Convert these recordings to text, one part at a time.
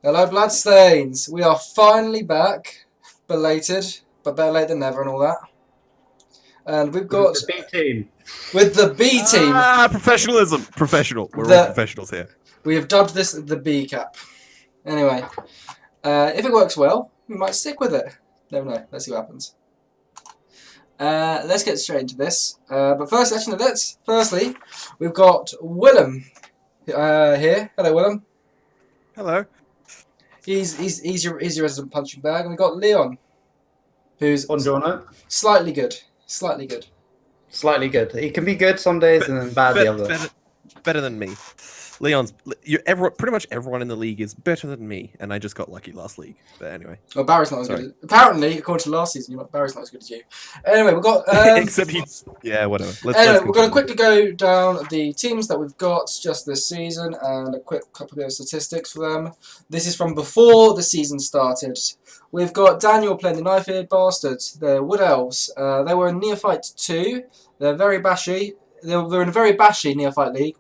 Hello, Bloodstains. We are finally back. Belated, but better late than never and all that. And we've got... The B team. With the B team. Professionalism. Professional. We're all professionals here. We have dubbed this the B cap. Anyway, if it works well, we might stick with it. Never know. Let's see what happens. Let's get straight into this. But first, firstly, we've got Willem here. Hello, Willem. Hello. He's your resident punching bag, and we've got Leon, who's slightly good. Slightly good. Slightly good. He can be good some days and then bad the other. Better than me. Leon's. Pretty much everyone in the league is better than me, and I just got lucky last league. But anyway. Well, Barry's not as good. Apparently, according to last season, Barry's not as good as you. Anyway, we've got. Except he's. Yeah, whatever. We're going to quickly go down the teams that we've got just this season and a quick couple of statistics for them. This is from before the season started. We've got Daniel playing the Knife-Eared Bastards. The Wood Elves. They were in Neophyte 2. They're very bashy. They're in a very bashy Neophyte league.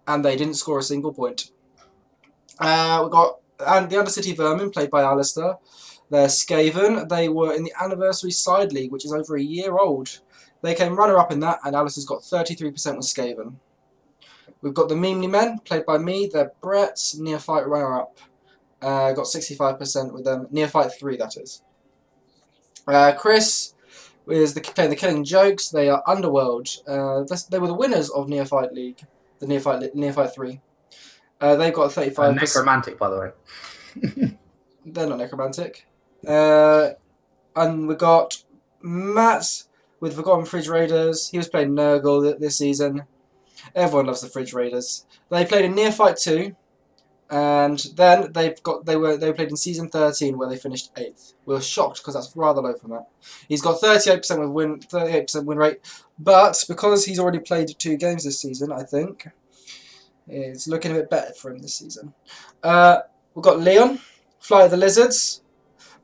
And they didn't score a single point. We've got the Undercity Vermin, played by Alistair. They're Skaven. They were in the Anniversary Side League, which is over a year old. They came runner-up in that, and Alistair's got 33% with Skaven. We've got the Meemly Men, played by me. They're Brett, Neophyte runner-up. Got 65% with them. Neophyte 3, that is. Chris is playing the Killing Jokes. They are Underworld. They were the winners of Neophyte League. The Neophyte 3. They've got 35%. Necromantic, by the way. They're not necromantic. And we got Matt with Forgotten Fridge Raiders. He was playing Nurgle this season. Everyone loves the Fridge Raiders. They played in Neophyte 2, and then they played in Season 13 where they finished 8th. We were shocked because that's rather low for Matt. He's got 38% win rate, but because he's already played 2 games this season, I think it's looking a bit better for him this season. We've got Leon, Flight of the Lizards.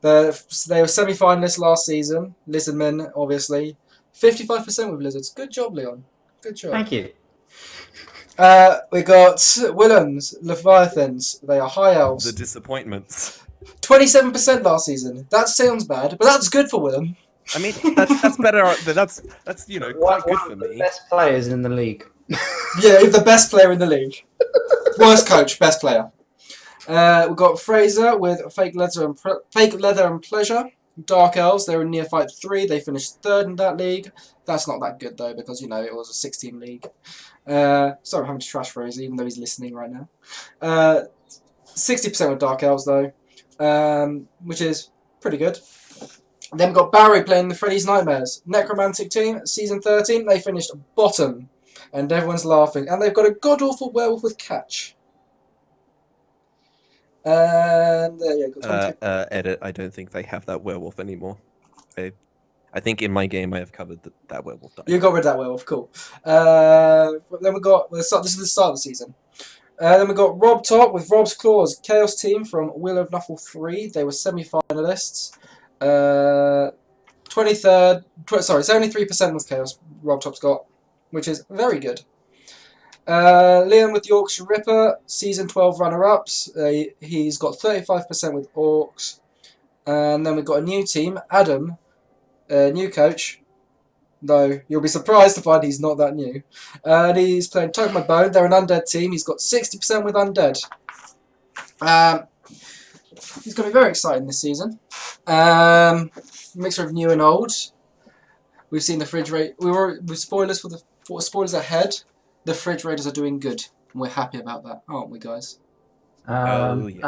They were semi-finalists last season. Lizardmen, obviously. 55% with Lizards. Good job, Leon. Good job. Thank you. We got Willem's Leviathans. They are High Elves. The disappointments. 27% last season. That sounds bad, but that's good for Willem. I mean, that's better. That's quite good for me. Best players in the league. Yeah, the best player in the league. Worst coach, best player. We've got Fraser with Fake Leather and Pleasure. Dark Elves, they were in Neophyte 3. They finished 3rd in that league. That's not that good, though, because, it was a 16 league. Sorry, I'm having to trash Fraser, even though he's listening right now. 60% with Dark Elves, though, which is pretty good. Then we've got Barry playing the Freddy's Nightmares. Necromantic team, Season 13. They finished bottom, and everyone's laughing. And they've got a god-awful werewolf with catch. And edit. I don't think they have that werewolf anymore. I think in my game I have covered that werewolf died. You got rid of that werewolf, cool. Then we got this is the start of the season. Then we got Rob Top with Rob's Claws, Chaos team from Wheel of Knuckle 3. They were semi-finalists. 73% with Chaos. Rob Top's got, which is very good. Liam with Yorkshire Ripper, Season 12 runner-ups. He's got 35% with Orcs. And then we've got a new team, Adam, new coach. Though you'll be surprised to find he's not that new. And he's playing Tug My Bone. They're an undead team. He's got 60% with undead. He's going to be very exciting this season. Mixture of new and old. We've seen the Fridge Raiders. With spoilers for spoilers ahead. The Fridge Raiders are doing good, and we're happy about that, aren't we, guys? Yes.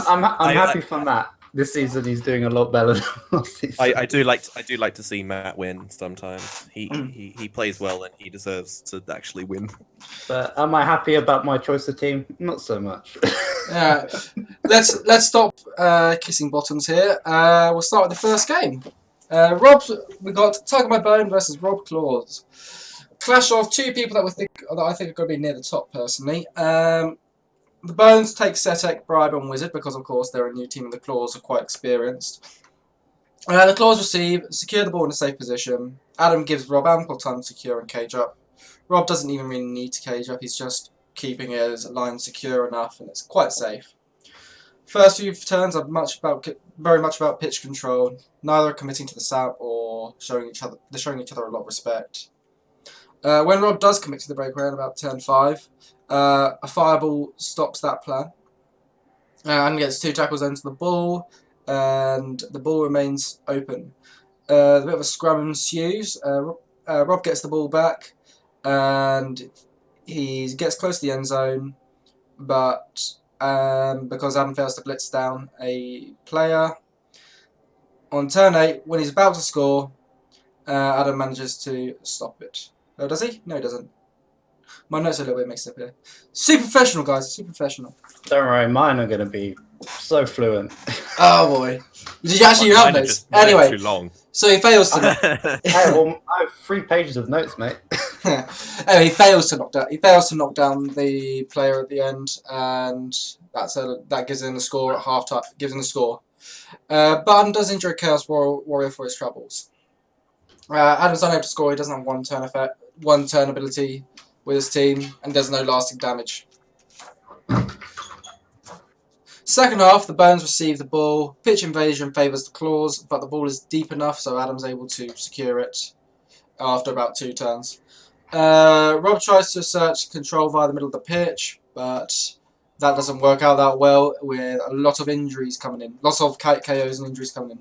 I'm happy for Matt. This season, he's doing a lot better than last season. I do like to see Matt win sometimes. He plays well, and he deserves to actually win. But am I happy about my choice of team? Not so much. Yeah. Let's stop kissing bottoms here. We'll start with the first game. We got Tug My Bone versus Rob Claws. Clash of 2 people that I think are going to be near the top, personally. The Bones take Setek, Bribe, and Wizard because, of course, they're a new team and the Claws are quite experienced. The Claws secure the ball in a safe position. Adam gives Rob ample time to secure and cage up. Rob doesn't even really need to cage up, he's just keeping his line secure enough, and it's quite safe. First few turns are very much about pitch control. Neither are committing to the sap or showing each other a lot of respect. When Rob does commit to the breakaway on about turn 5, a fireball stops that plan and gets 2 tackles into the ball, and the ball remains open. A bit of a scrum ensues. Rob gets the ball back, and he gets close to the end zone, but because Adam fails to blitz down a player, on turn 8, when he's about to score, Adam manages to stop it. Oh, does he? No, he doesn't. My notes are a little bit mixed up here. Super professional, guys. Super professional. Don't worry, mine are going to be so fluent. Oh boy. Did you actually have notes? Anyway, Anyway, too long. so he fails to. I have 3 pages of notes, mate. Anyway, he fails to knock down. He fails to knock down the player at the end, and that gives him the score at half time. Gives him the score. But Adam does injure a Chaos Warrior for his troubles. Adam's unable to score. He doesn't have one turn ability with his team, and does no lasting damage. Second half, the Bones receive the ball. Pitch invasion favours the Claws, but the ball is deep enough so Adam's able to secure it after about 2 turns. Rob tries to assert control via the middle of the pitch, but that doesn't work out that well with a lot of injuries coming in. Lots of KOs and injuries coming in.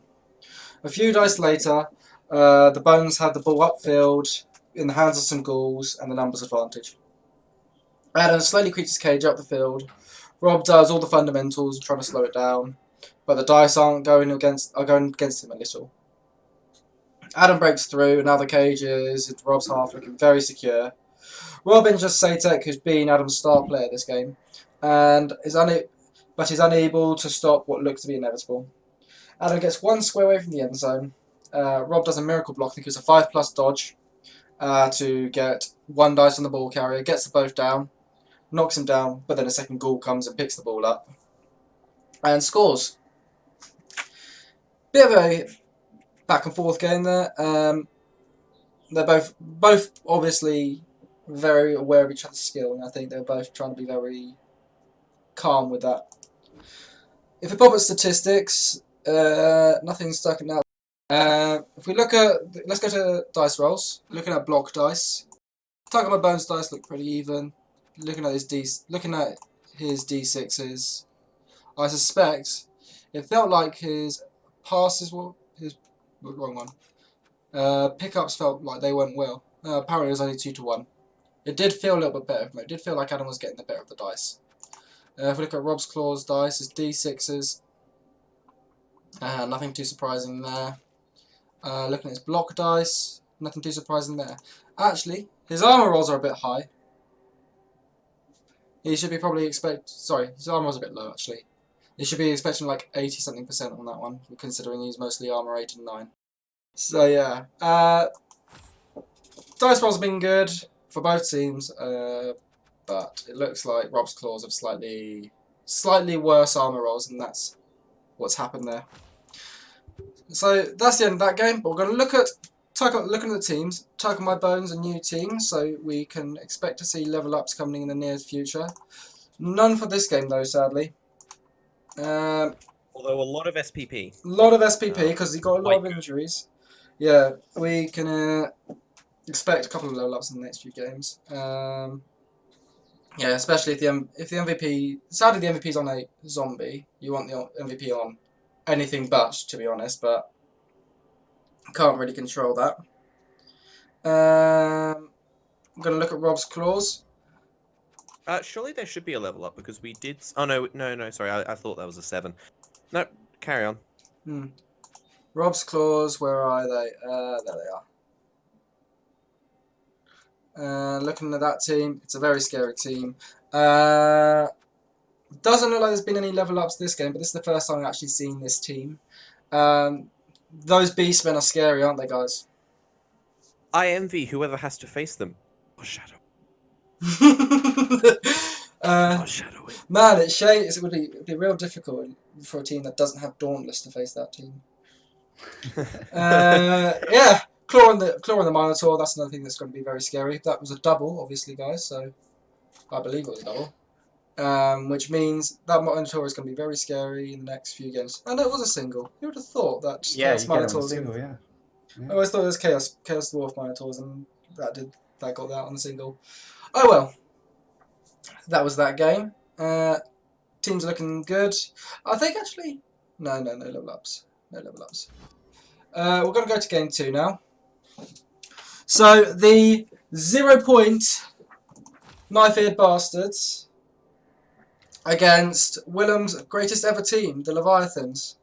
A few dice later, the Bones have the ball upfield in the hands of some Ghouls and the numbers advantage. Adam slowly creeps his cage up the field. Rob does all the fundamentals, trying to slow it down, but the dice are going against him a little. Adam breaks through, and now the cage is into Rob's half, looking very secure. Rob injures Satek, who's been Adam's star player this game, and is unable to stop what looks to be inevitable. Adam gets 1 square away from the end zone. Rob does a miracle block, I think it was a 5+ dodge, to get 1 dice on the ball carrier, gets them both down, knocks him down, but then a second Ghoul comes and picks the ball up and scores. Bit of a back and forth game there. They're both obviously very aware of each other's skill, and I think they're both trying to be very calm with that. If we pop at statistics, nothing's stuck out. If we let's go to dice rolls. Looking at block dice, Tuck my Bones dice look pretty even. Looking at his D6s, I suspect it felt like his passes were wrong one. Pickups felt like they went well. Apparently it was only 2-1. It did feel a little bit better. It did feel like Adam was getting the better of the dice. If we look at Rob's Claws dice, his D6s, nothing too surprising there. Looking at his block dice, nothing too surprising there. Actually, his armor rolls are a bit high. He should be probably his armor rolls a bit low actually. He should be expecting like 80-something% on that one, considering he's mostly armor 8 and 9. So yeah, dice rolls have been good for both teams, but it looks like Rob's Claws have slightly worse armor rolls, and that's what's happened there. So that's the end of that game. But we're going to look at looking at the teams. Tuck My Bones, a new team, so we can expect to see level ups coming in the near future. None for this game though, sadly. Although a lot of SPP. A lot of SPP because he got a lot of injuries. Yeah, we can expect a couple of level ups in the next few games. Yeah, especially if the MVP. Sadly, the MVP's on a zombie. You want the MVP on anything but, to be honest, but can't really control that. I'm going to look at Rob's Claws. Surely there should be a level up because we did. Oh no, sorry, I thought that was a 7. No, carry on. Rob's Claws, where are they? There they are. Looking at that team, it's a very scary team. Doesn't look like there's been any level ups this game, but this is the first time I've actually seen this team. Those Beastmen are scary, aren't they, guys? I envy whoever has to face them. Oh, Shadow. Man, it would be real difficult for a team that doesn't have Dauntless to face that team. Yeah, Claw on the Minotaur. That's another thing that's going to be very scary. That was a double, obviously, guys. So I believe it was a double. Which means that Minotaur is going to be very scary in the next few games. And it was a single. Who would have thought that Yeah, Chaos you get it on a Minotaurs... single, yeah. I always thought it was Chaos Dwarf Minotaurs, and that got that on the single. Oh well. That was that game. Teams are looking good. I think actually... No level ups. No level ups. We're going to go to game 2 now. So, the 0 point knife-eared bastards against Willem's greatest ever team, the Leviathans.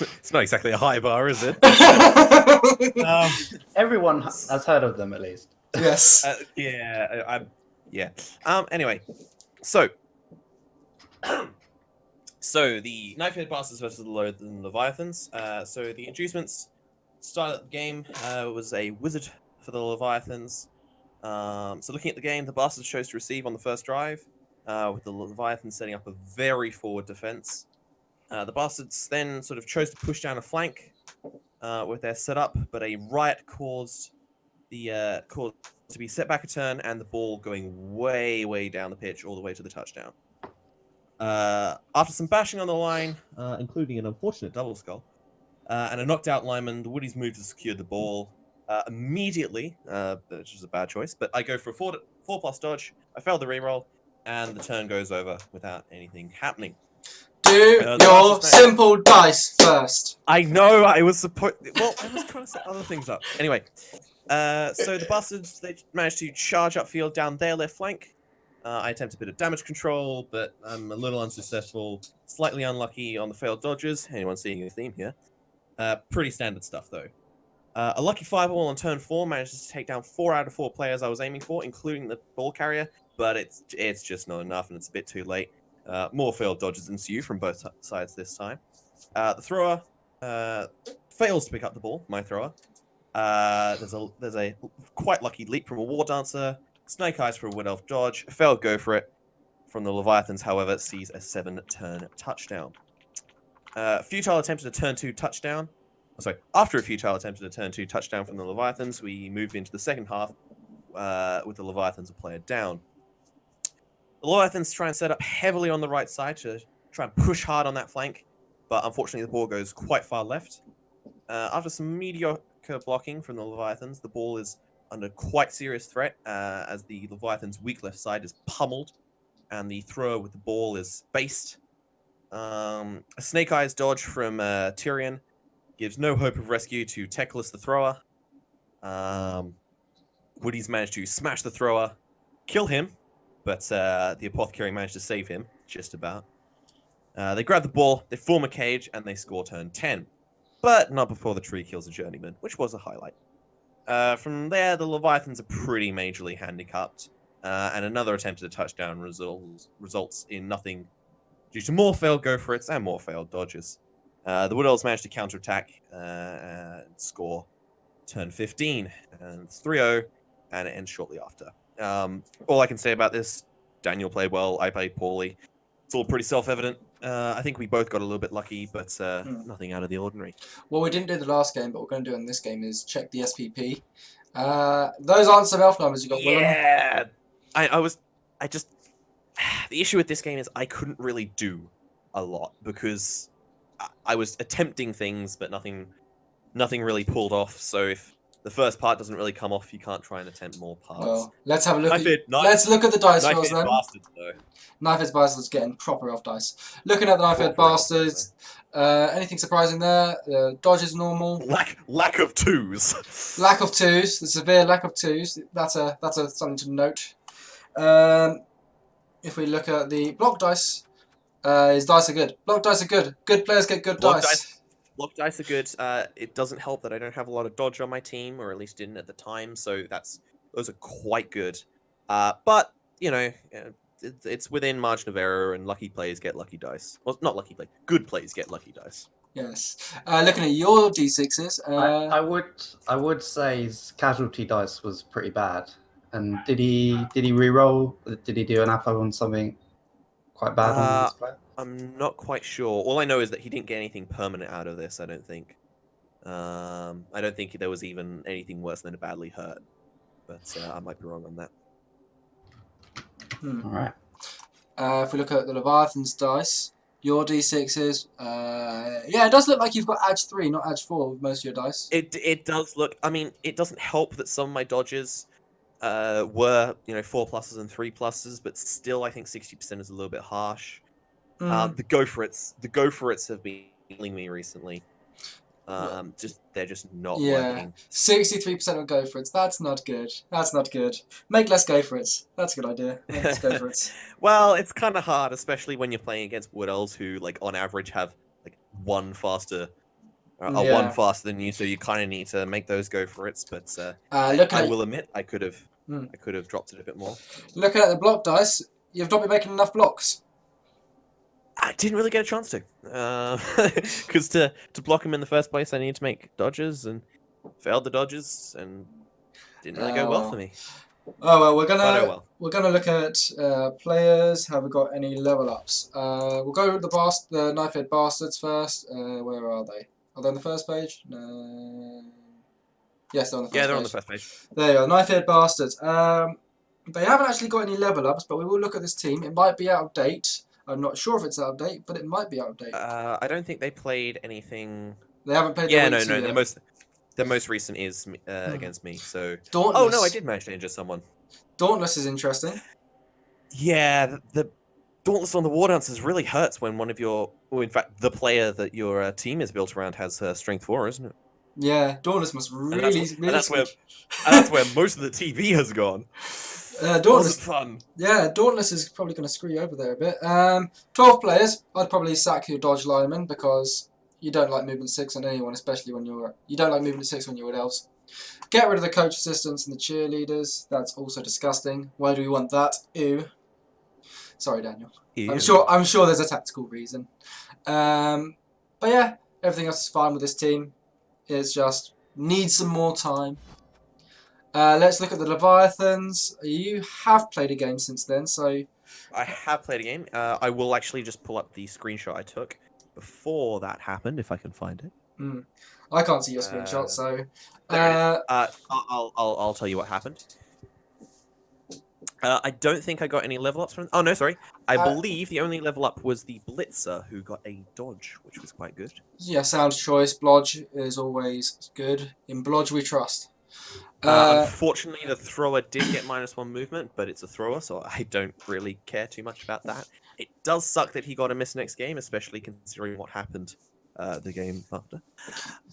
It's not exactly a high bar, is it? Everyone has heard of them at least. Yes. Yeah. Anyway, so the knife-head bastards versus the Leviathans. So the inducements started at the game was a wizard for the Leviathans. So looking at the game, the bastards chose to receive on the first drive, with the Leviathans setting up a very forward defense. The bastards then sort of chose to push down a flank with their setup, but a riot caused to be set back a turn and the ball going way down the pitch all the way to the touchdown. After some bashing on the line, including an unfortunate double skull, and a knocked out lineman, the Woodies moved to secure the ball immediately, which was a bad choice, but I go for a 4+ dodge, I failed the reroll, and the turn goes over without anything happening. Do your simple dice first. I know, I was supposed... Well, I was trying to set other things up. Anyway, so the bastards, they managed to charge upfield down their left flank. I attempt a bit of damage control, but I'm a little unsuccessful. Slightly unlucky on the failed dodges. Anyone seeing a theme here? Pretty standard stuff, though. A lucky fireball on turn 4 manages to take down 4 out of 4 players I was aiming for, including the ball carrier, but it's just not enough, and it's a bit too late. More failed dodges ensue from both sides this time. The thrower fails to pick up the ball, my thrower. There's a quite lucky leap from a war dancer. Snake Eyes for a Wood Elf dodge. A failed go for it from the Leviathans, however, sees a 7-turn touchdown. Futile attempted a turn 2 touchdown. After a futile attempted a turn 2 touchdown from the Leviathans, we moved into the second half with the Leviathans a player down. The Leviathans try and set up heavily on the right side to try and push hard on that flank, but unfortunately the ball goes quite far left. After some mediocre blocking from the Leviathans, the ball is under quite serious threat as the Leviathan's weak left side is pummeled and the thrower with the ball is based. A Snake Eyes dodge from Tyrion gives no hope of rescue to Teclis the thrower. Woody's managed to smash the thrower, kill him, but the Apothecary managed to save him, just about. They grab the ball, they form a cage, and they score turn 10. But not before the tree kills a journeyman, which was a highlight. From there, the Leviathans are pretty majorly handicapped, and another attempt at a touchdown results in nothing due to more failed go-for-its and more failed dodges. The Wood Elves managed to counterattack and score turn 15, and it's 3-0, and it ends shortly after. All I can say about this, Daniel played well, I played poorly. It's all pretty self-evident. I think we both got a little bit lucky, but nothing out of the ordinary. What we didn't do the last game, but we're going to do in this game is check the SPP. Those aren't some elf numbers you got, Willem. Yeah, the issue with this game is I couldn't really do a lot because I was attempting things, but nothing really pulled off. So if the first part doesn't really come off, you can't try and attempt more parts. Well, let's have a look. Let's look at the dice rolls then. Bastards, though. Knife-Edge Bastards getting proper elf dice. Looking at the Knife-Edge Bastards, anything surprising there? Dodge is normal. Lack of twos. Lack of twos. The severe lack of twos. That's something to note. If we look at the block dice, his dice are good. Block dice are good. Good players get good dice. Block dice are good. It doesn't help that I don't have a lot of dodge on my team, or at least didn't at the time. So those are quite good. But you know, it's within margin of error, and lucky players get lucky dice. Well, not lucky players. Good players get lucky dice. Yes. Looking at your d6s, I would say his casualty dice was pretty bad. And did he re-roll? Did he do an apple on something quite bad on this player? I'm not quite sure. All I know is that he didn't get anything permanent out of this. I don't think. I don't think there was even anything worse than a badly hurt. But I might be wrong on that. All right. If we look at the Leviathan's dice, your d6s, yeah, it does look like you've got edge 3, not edge 4 with most of your dice. It does look. I mean, it doesn't help that some of my dodges were 4 pluses and 3 pluses, but still, I think 60% is a little bit harsh. The go for it's have been killing me recently. They're just not working. 63% of go for it. That's not good. That's not good. Make less go for it. That's a good idea. Make less go for it. Well, it's kind of hard, especially when you're playing against wood elves who, like, on average have like one faster than you, so you kind of need to make those go for it. But I will admit, I could have dropped it a bit more. Looking at the block dice, you've not been making enough blocks. I didn't really get a chance to, because to block him in the first place, I needed to make dodges and failed the dodges and didn't really go well for me. Oh well, we're gonna look at players. Have we got any level ups? We'll go with the knife-head bastards first. Where are they? Are they on the first page? No. Yes, they're on the first page. Yeah, they're on the first page. There you are, knife-head bastards. They haven't actually got any level ups, but we will look at this team. It might be out of date. I'm not sure if it's out of date, but it might be out of date. I don't think they played anything. They haven't played. Yeah, no. The most recent is against me. So. Dauntless. Oh no, I did manage to injure someone. Dauntless is interesting. Yeah, the Dauntless on the War Dancers really hurts when one of your, or in fact, the player that your team is built around has strength 4, isn't it? Yeah, Dauntless must really. That's where most of the TV has gone. Dauntless fun. Yeah, Dauntless is probably going to screw you over there a bit. 12 players. I'd probably sack your dodge lineman because you don't like movement 6 on anyone, especially when you don't like movement 6 when you're with elves. Get rid of the coach assistants and the cheerleaders. That's also disgusting. Why do we want that? Ew. Sorry, Daniel. Ew. I'm sure there's a tactical reason. But yeah, everything else is fine with this team. It's just needs some more time. Let's look at the Leviathans. You have played a game since then, so... I have played a game. I will actually just pull up the screenshot I took before that happened, if I can find it. I can't see your screenshot, so... I'll tell you what happened. I don't think I got any level ups from... Oh, no, sorry. I believe the only level up was the Blitzer, who got a dodge, which was quite good. Yeah, sound choice. Blodge is always good. In Blodge we trust. Unfortunately, the thrower did get -1 movement, but it's a thrower, so I don't really care too much about that. It does suck that he got a miss next game, especially considering what happened the game after.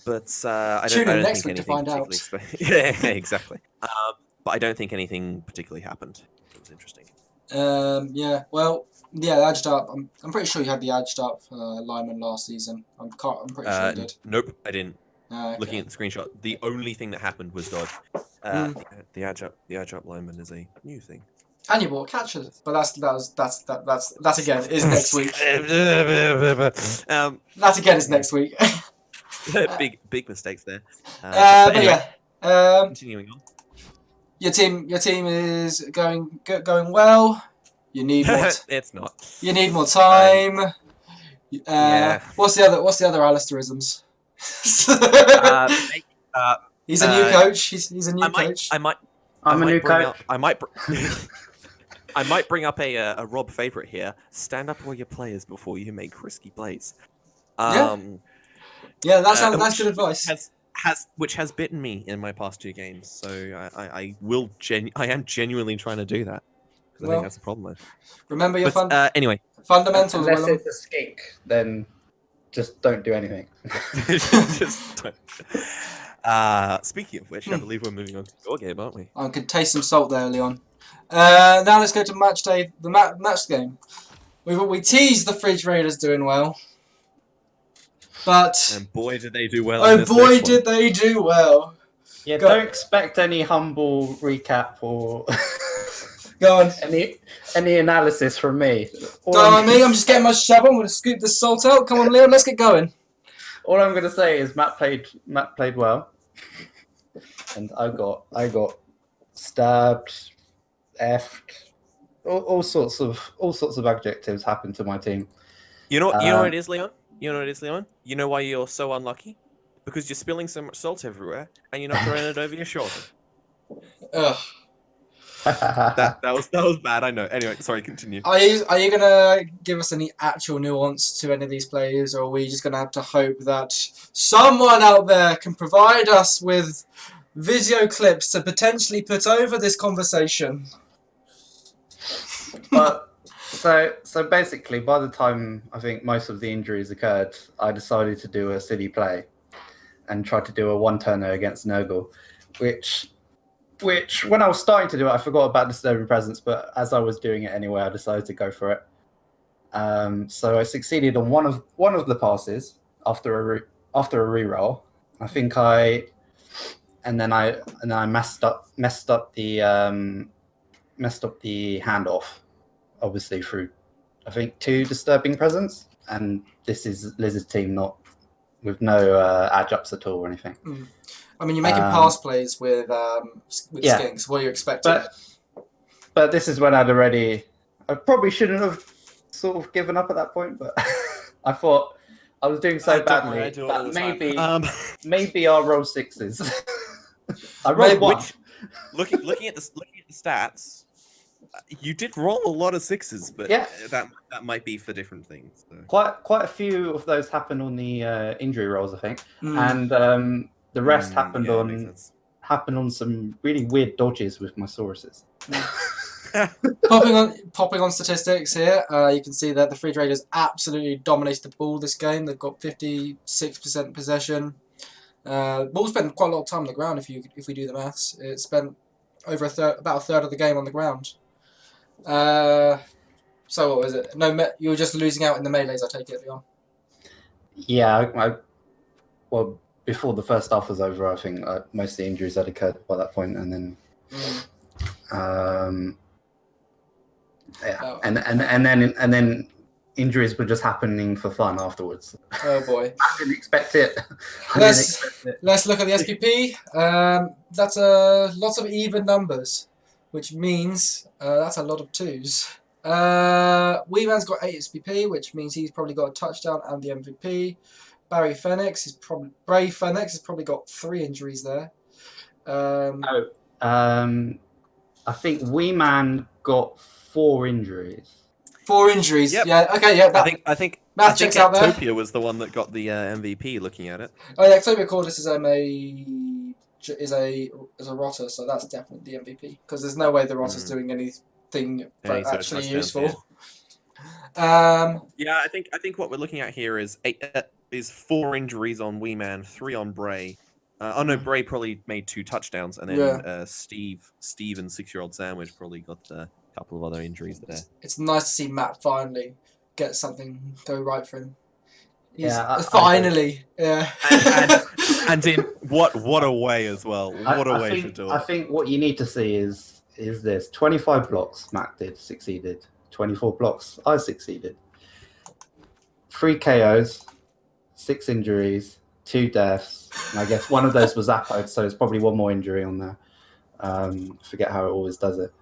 But I don't think anything particularly... Yeah, exactly. But I don't think anything particularly happened. It was interesting. The edged up. I'm pretty sure you had the edged up lineman last season. I'm pretty sure you did. Nope, I didn't. Okay. Looking at the screenshot, the only thing that happened was dodge. The edge up lineman is a new thing. And you bought catchers, but that again is next week. That again is next week. big mistakes there. But anyway, continuing on. Your team is going well. You need more. It's not. You need more time. Yeah. What's the other Alistarisms? He's a new coach. He's a new coach. I'm a new coach. I might bring up a Rob favorite here. Stand up all your players before you make risky plays. Yeah, that's good advice. Which has bitten me in my past 2 games. So I am genuinely trying to do that. I think that's the problem. Remember your anyway. Fundamentals. Unless it's a skink, then just don't do anything. Just don't. Speaking of which, I believe we're moving on to your game, aren't we? I can taste some salt there, Leon. Now let's go to match day. The match game. We teased the Fridge Raiders doing well, but and boy did they do well. They do well. Yeah, don't expect any humble recap or go on. Any analysis from me. I'm just getting my shovel. I'm going to scoop the salt out. Come on, Leon, let's get going. All I'm going to say is Matt played well, and I got stabbed, effed, all sorts of adjectives happened to my team. You know what it is, Leon? You know what it is, Leon? You know why you're so unlucky? Because you're spilling so much salt everywhere, and you're not throwing it over your shoulder. Ugh. That was bad. I know. Anyway, sorry. Continue. Are you gonna give us any actual nuance to any of these players, or are we just gonna have to hope that someone out there can provide us with video clips to potentially put over this conversation? But so basically, by the time I think most of the injuries occurred, I decided to do a silly play and try to do a one-turner against Nurgle, which when I was starting to do it, I forgot about Disturbing Presence, but as I was doing it anyway, I decided to go for it. So I succeeded on one of the passes after a reroll. I think and then I messed up the handoff, obviously through I think 2 Disturbing Presence, and this is Lizard's team, not with no adjups at all or anything. I mean, you're making pass plays with yeah. Skinks. What are you expecting? But this is when I probably shouldn't have sort of given up at that point, but I thought I was doing so badly that maybe I'll roll 6s. I rolled 1. Looking at the stats, you did roll a lot of 6s, but yeah, that might be for different things. So. Quite a few of those happened on the injury rolls, I think, and the rest happened on some really weird dodges with my Sauruses. Popping on statistics here, you can see that the Free Traders absolutely dominated the ball this game. They've got 56% possession. Ball spent quite a lot of time on the ground. If we do the maths, it spent over about a third of the game on the ground. So what was it? No, you were just losing out in the melees, I take it, Leon. Yeah, well, before the first half was over, I think most of the injuries had occurred by that point, and then, and then injuries were just happening for fun afterwards. Oh boy! I didn't expect it. Let's look at the SPP. That's lots of even numbers, which means that's a lot of 2s. Weeman's got 8 SPP, which means he's probably got a touchdown and the MVP. Brave Fenix has probably got 3 injuries there. I think Weeman got 4 injuries. 4 injuries. Yep. Yeah. Okay. Yeah. I think out there. Ectopia was the one that got the MVP. Looking at it. Oh yeah, Ectopia Cordis is a rotter, so that's definitely the MVP because there's no way the rotter's doing anything actually useful. Yeah. I think what we're looking at here is 4 injuries on Weeman, 3 on Bray. No, Bray probably made 2 touchdowns, and then Steve and 6-year-old Sandwich probably got a couple of other injuries there. It's nice to see Matt finally get something go right for him. Finally. Yeah. And in what a way as well. What a way to do it. I think what you need to see is this: 25 blocks Matt succeeded. 24 blocks I succeeded. 3 KOs, 6 injuries, 2 deaths, and I guess one of those was Zappo, so there's probably one more injury on there. Forget how it always does it.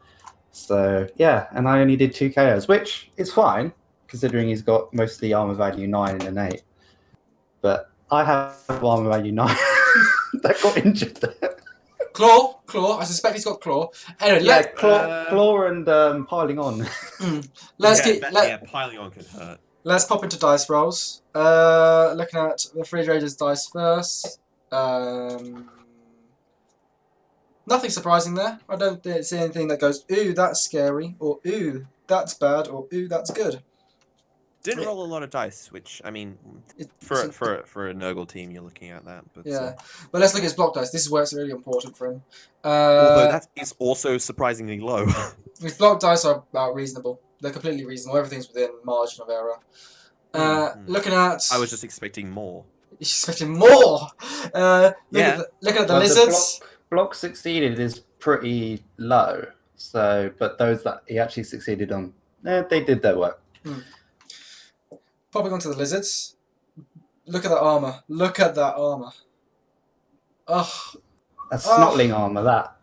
So yeah, and I only did 2 KOs, which is fine considering he's got mostly armor value 9 and an 8. But I have armor value 9 that got injured there. Claw. I suspect he's got Claw. Anyway, Claw and piling on. piling on could hurt. Let's pop into dice rolls. Looking at the Free Traders dice first. Nothing surprising there. I don't see anything that goes, ooh, that's scary, or ooh, that's bad, or ooh, that's good. Didn't roll a lot of dice, which I mean, for a Nurgle team, you're looking at that. But yeah, but let's look at his block dice. This is where it's really important for him. Although that is also surprisingly low. His block dice are about reasonable. They're completely reasonable. Everything's within margin of error. Looking at, I was just expecting more. You're expecting more. Looking at the lizards. Block succeeded is pretty low. So, but those that he actually succeeded on, they did their work. Popping onto the lizards. Look at that armor. Ugh. That's snotling armor, that.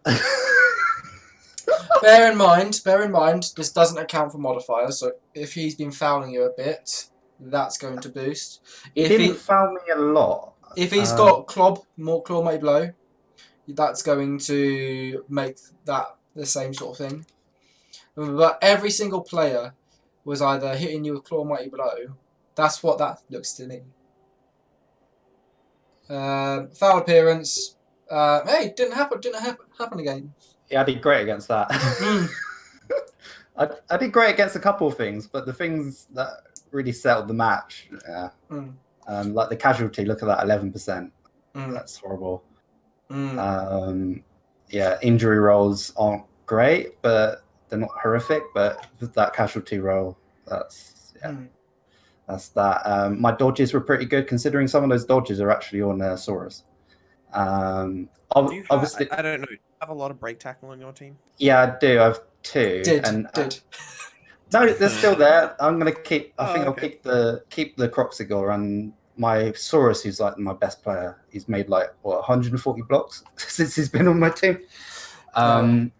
Bear in mind, this doesn't account for modifiers, so if he's been fouling you a bit, that's going to boost. He didn't foul me a lot. If he's got more claw may blow, that's going to make that the same sort of thing. But every single player was either hitting you with Claw Mighty Blow. That's what that looks to me. Foul appearance. Hey, didn't happen again. Yeah, I did great against that. Mm. I did great against a couple of things, but the things that really settled the match, like the casualty, look at that, 11%. That's horrible. Yeah, injury rolls aren't great, but they're not horrific. But with that casualty roll, that's that. My dodges were pretty good, considering some of those dodges are actually on Saurus. Obviously, I don't know. Do you have a lot of break tackle on your team? Yeah, I do. I have 2. Did. No, they're still there. I'm gonna keep. I think okay. I'll keep the Croxigor, and my Saurus, who's like my best player. He's made like 140 blocks since he's been on my team. No,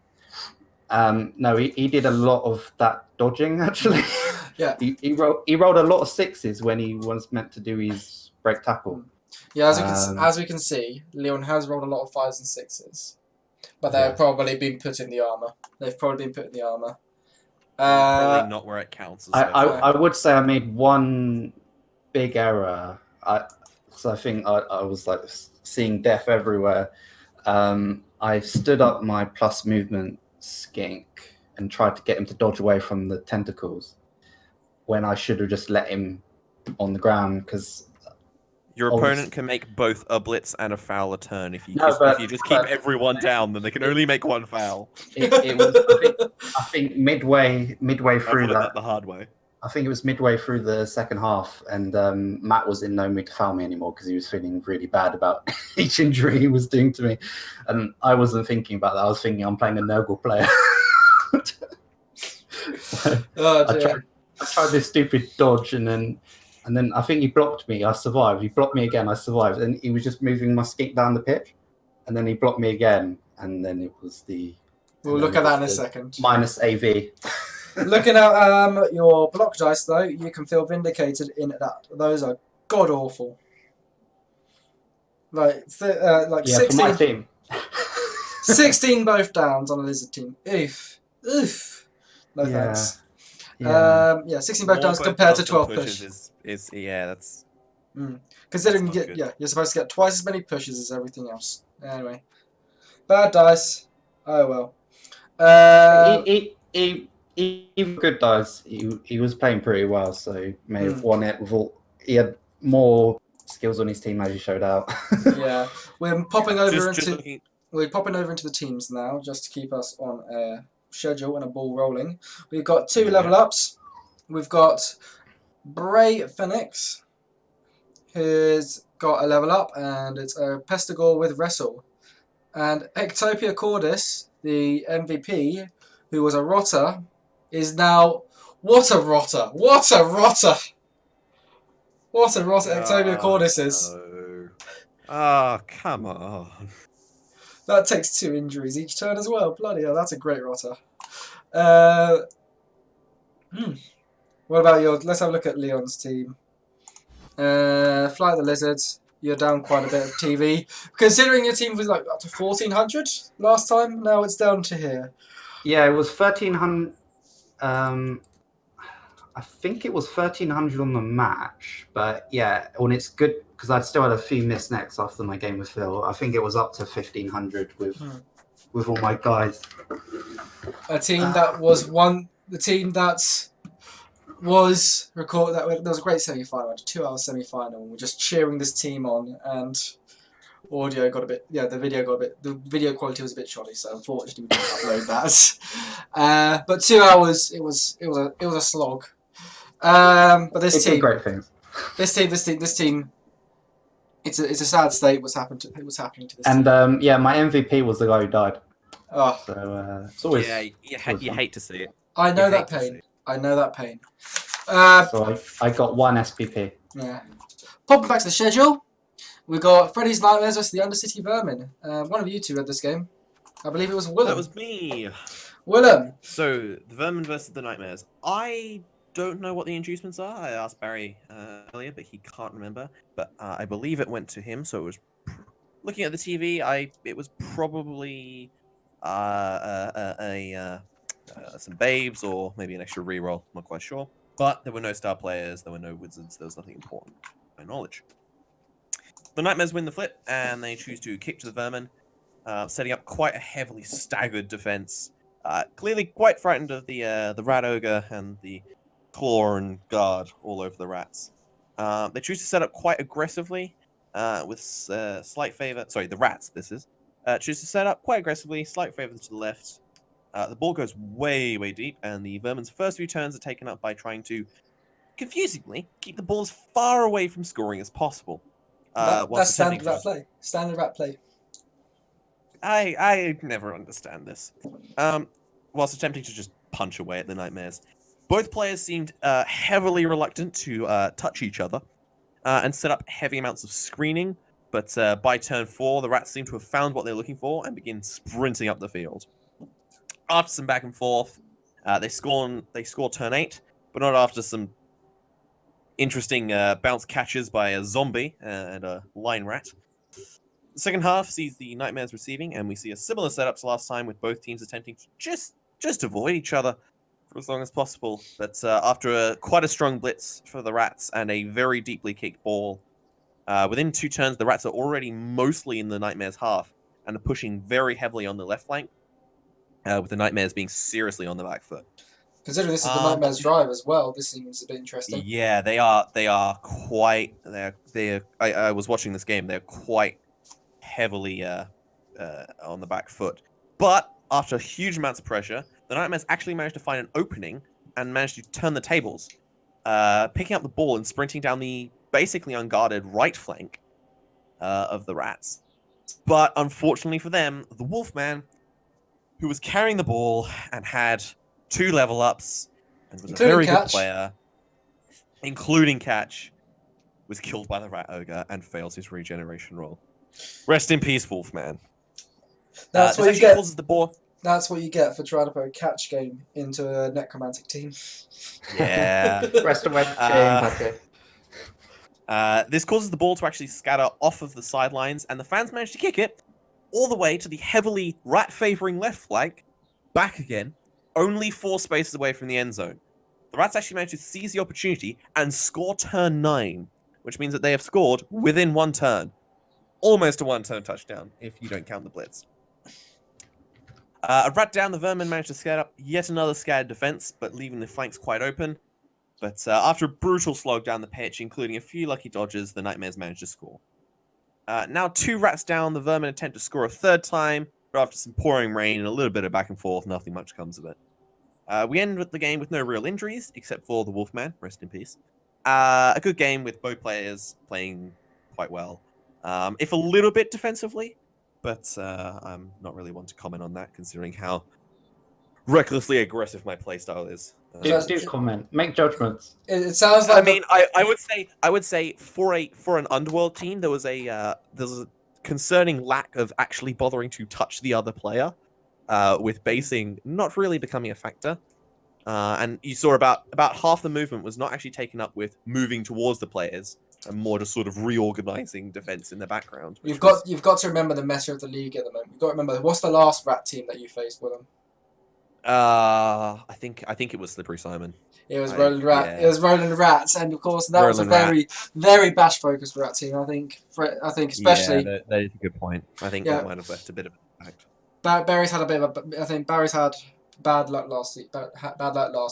he did a lot of that dodging actually. Yeah. he rolled a lot of 6s when he was meant to do his break tackle. Yeah, as we can see, Leon has rolled a lot of 5s and 6s, but they've probably been put in the armor. Probably not where it counts. I would say I made one big error. So I think I was like seeing death everywhere. I stood up my plus movement skink and tried to get him to dodge away from the tentacles when I should have just let him on the ground, because your opponent can make both a blitz and a foul a turn. If you just keep everyone down, then they can only make one foul. It was, I think midway through that the hard way. I think it was midway through the second half, and Matt was in no mood to foul me anymore because he was feeling really bad about each injury he was doing to me, and I wasn't thinking about that. I was thinking I'm playing a Nurgle player. So I tried this stupid dodge, and then I think he blocked me. I survived. He blocked me again. I survived, and he was just moving my skink down the pitch, and then he blocked me again, and then it was the. We'll look at that in a second. Minus AV. Looking at your block dice, though, you can feel vindicated in that. Those are god awful. Like 16. For my team. 16 both downs on a lizard team. Oof. No thanks. 16 both downs compared to 12 pushes. That's. Considering you're supposed to get twice as many pushes as everything else. Anyway, bad dice. Oh well. Even good dice, he was playing pretty well, so he may have won it with all. He had more skills on his team as he showed out. Yeah, we're popping over into the teams now, just to keep us on a schedule and a ball rolling. We've got 2 level ups. We've got Bray Phoenix, who's got a level up, and it's a Pestigore with Wrestle, and Ectopia Cordis, the MVP, who was a rotter, is now what a rotter! Ectopia Cordis is. Oh, come on. That takes 2 injuries each turn as well. Bloody hell, that's a great rotter. What about yours? Let's have a look at Leon's team. Fly the Lizards. You're down quite a bit of TV. Considering your team was like up to 1,400 last time, now it's down to here. Yeah, it was 1,300. I think it was 1,300 on the match, but yeah, when it's good, because I still had a few missed necks after my game with Phil. I think it was up to 1,500 with all my guys. A team that was the team that was recorded. There was a great semi-final, a 2-hour semi-final. And we're just cheering this team on, and audio got a bit. Yeah, the video quality was a bit shoddy, so unfortunately we didn't upload that. But 2 hours, it was a slog. But this team, great things. This team. It's a sad state. What's happening to this and team. my MVP was the guy who died. Oh, so it's always you hate to see it. I know that pain. So I got 1 SPP. Yeah. Popping back to the schedule, we got Freddy's Nightmares versus the Undercity Vermin. One of you two read this game. I believe it was Willem. That was me. Willem. So the Vermin versus the Nightmares. I don't know what the inducements are. I asked Barry earlier, but he can't remember. But I believe it went to him. So it was looking at the TV. It was probably some babes or maybe an extra reroll. Not quite sure. But there were no star players. There were no wizards. There was nothing important, to my knowledge. The Nightmares win the flip, and they choose to kick to the Vermin, setting up quite a heavily staggered defense. Clearly quite frightened of the Rat Ogre and the Claw and Guard all over the rats. They choose to set up quite aggressively with slight favor. Sorry, the rats, this is. Choose to set up quite aggressively, slight favor to the left. The ball goes way, way deep, and the Vermin's first few turns are taken up by trying to, confusingly, keep the ball as far away from scoring as possible. That's standard rat play. Standard rat play. I never understand this. Whilst attempting to just punch away at the Nightmares. Both players seemed heavily reluctant to touch each other and set up heavy amounts of screening, but by turn 4, the Rats seem to have found what they're looking for and begin sprinting up the field. After some back and forth, they score turn 8, but not after some interesting bounce catches by a zombie and a line rat. The second half sees the Nightmares receiving, and we see a similar setup to last time, with both teams attempting to just avoid each other for as long as possible. But after quite a strong blitz for the Rats and a very deeply kicked ball, within 2 turns, the Rats are already mostly in the Nightmares' half and are pushing very heavily on the left flank, with the Nightmares being seriously on the back foot. Considering this is the Nightmares drive as well, this seems a bit interesting. Yeah, they are quite. I was watching this game. They're quite heavily on the back foot. But after huge amounts of pressure, the Nightmares actually managed to find an opening and managed to turn the tables, picking up the ball and sprinting down the basically unguarded right flank of the Rats. But unfortunately for them, the Wolfman, who was carrying the ball and had 2 level ups and was a very good player, including catch, was killed by the Rat Ogre and fails his regeneration roll. Rest in peace, Wolfman. That's what you get. The ball. That's what you get for trying to put a catch game into a necromantic team. Yeah. Rest of my chain, this causes the ball to actually scatter off of the sidelines, and the fans manage to kick it all the way to the heavily rat-favouring left flank, back again, only 4 spaces away from the end zone. The Rats actually managed to seize the opportunity and score turn 9, which means that they have scored within 1 turn. Almost a 1-turn touchdown, if you don't count the blitz. A rat down, the Vermin managed to set up yet another scattered defense, but leaving the flanks quite open. But after a brutal slog down the pitch, including a few lucky dodges, the Nightmares managed to score. Now 2 rats down, the Vermin attempt to score a 3rd time, but after some pouring rain and a little bit of back and forth, nothing much comes of it. We end with the game with no real injuries, except for the Wolfman, rest in peace. A good game with both players playing quite well. If a little bit defensively, but I'm not really one to comment on that, considering how recklessly aggressive my playstyle is. Do comment. Make judgments. It sounds like. I mean, I would say for an Underworld team, there's a concerning lack of actually bothering to touch the other player, with basing not really becoming a factor. And you saw about half the movement was not actually taken up with moving towards the players, and more just sort of reorganizing defense in the background. You've got to remember the meta of the league at the moment. You've got to remember, what's the last rat team that you faced with them? I think it was Slippery Simon. It was Roland Rat. Yeah. It was Roland Rats, and of course that was a very, very bash focused rat team. I think especially. Yeah, that is a good point. I think that might have left a bit of an impact. Barry's had a bit of I think Barry's had bad luck last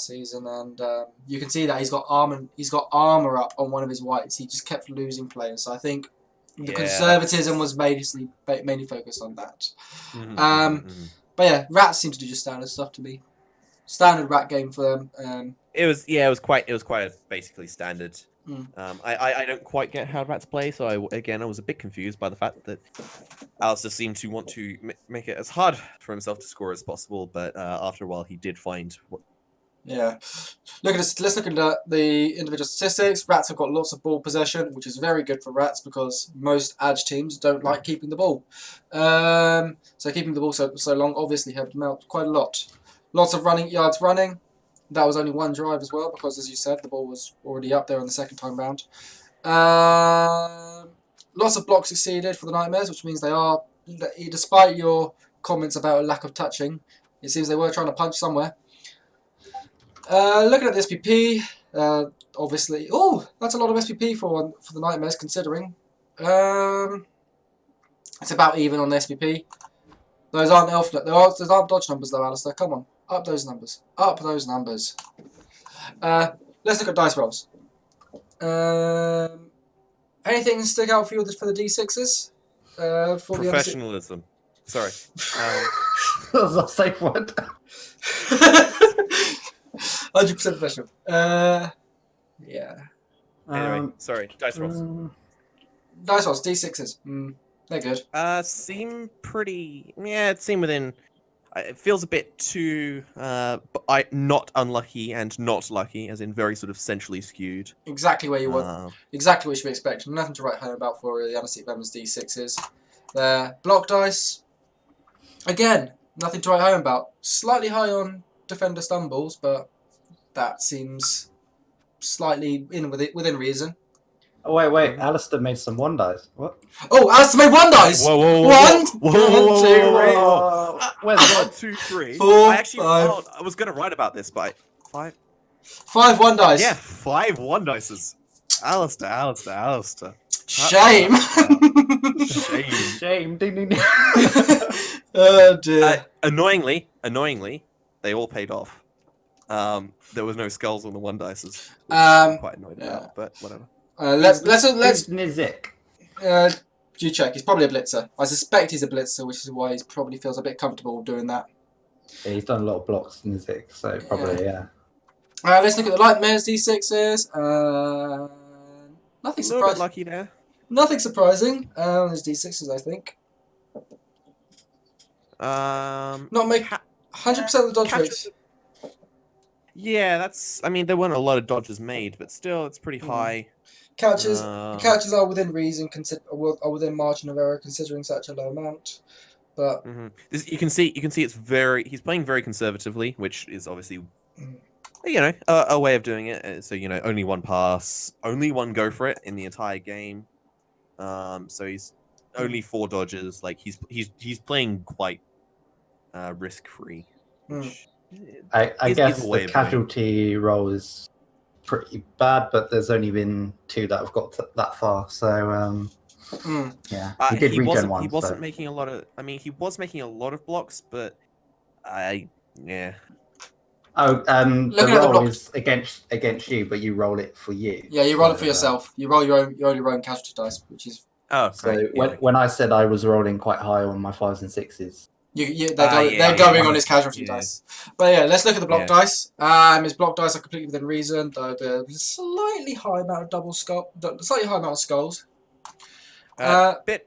season, and you can see that he's got armor up on one of his whites. He just kept losing players, so I think the conservatism was mainly focused on that. But yeah, Rats seem to do just standard stuff to me. Standard rat game for them. It was quite basically standard. I don't quite get how Rats play, so I was a bit confused by the fact that Alistair seemed to want to make it as hard for himself to score as possible, but after a while he did find what. Yeah. Let's look at the individual statistics. Rats have got lots of ball possession, which is very good for Rats because most Edge teams don't like keeping the ball. So keeping the ball so long obviously helped them out quite a lot. Lots of yards running. That was only 1 drive as well because, as you said, the ball was already up there on the second time round. Lots of blocks succeeded for the Nightmares, which means they are, despite your comments about a lack of touching. It seems they were trying to punch somewhere. Looking at the SPP, obviously... Oh, that's a lot of SPP for the Nightmares, considering. It's about even on the SPP. Those aren't those aren't dodge numbers though, Alistair. Come on. Up those numbers. Up those numbers. Let's look at dice rolls. Anything stick out for you for the D6s? For Professionalism. Sorry. That's a safe word. 100% professional. Yeah. Anyway, sorry. Dice rolls. Dice rolls, D6s. They're good. Seem pretty. Yeah, it seemed within. It feels a bit too. Not unlucky and not lucky, as in very sort of centrally skewed. Exactly where you want. Exactly what you should expect. Nothing to write home about for the Undersea Venom's D6s. They're block dice. Again, nothing to write home about. Slightly high on defender stumbles, but that seems slightly within reason. Oh, wait. Alistair made some 1 dice. What? Oh, Alistair made 1 dice! Whoa. One, Where's 1, 2, 3? 4, I actually, 5. I was going to write about this, but 5. 5 1 dice. Yeah, 5 1 dices. Alistair. Shame. Shame. Ding, ding, ding. Oh dear. Annoyingly, they all paid off. There was no skulls on the 1 dices. I'm quite annoyed about, but whatever. Let's Nizik. you check. He's probably a blitzer. I suspect he's a blitzer, which is why he probably feels a bit comfortable doing that. Yeah, he's done a lot of blocks, Nizik, so probably yeah. Let's look at the Nightmares D6s. Nothing A little bit surprising. lucky there. Nothing surprising. There's D6s, I think. Not make 100% of the dodge rates. Yeah, that's. I mean, there weren't a lot of dodges made, but still, it's pretty high. Catches are within reason, are within margin of error, considering such a low amount. But you can see it's very. He's playing very conservatively, which is obviously, a way of doing it. So only 1 pass, only 1 go for it in the entire game. So he's only 4 dodges. Like he's playing quite risk free. I guess the casualty roll is pretty bad, but there's only been 2 that have got that far. So yeah, he did regen 1. He wasn't making a lot of. I mean, he was making a lot of blocks, but yeah. Oh, the roll is against you, but you roll it for you. Yeah, you roll it for yourself. You roll your own casualty dice, which is. Oh, so when I said I was rolling quite high on my 5s and 6s. They're going on his casualty dice. But yeah, let's look at the block dice. His block dice are completely within reason, though there's a slightly high amount of slightly high amount of skulls. Bit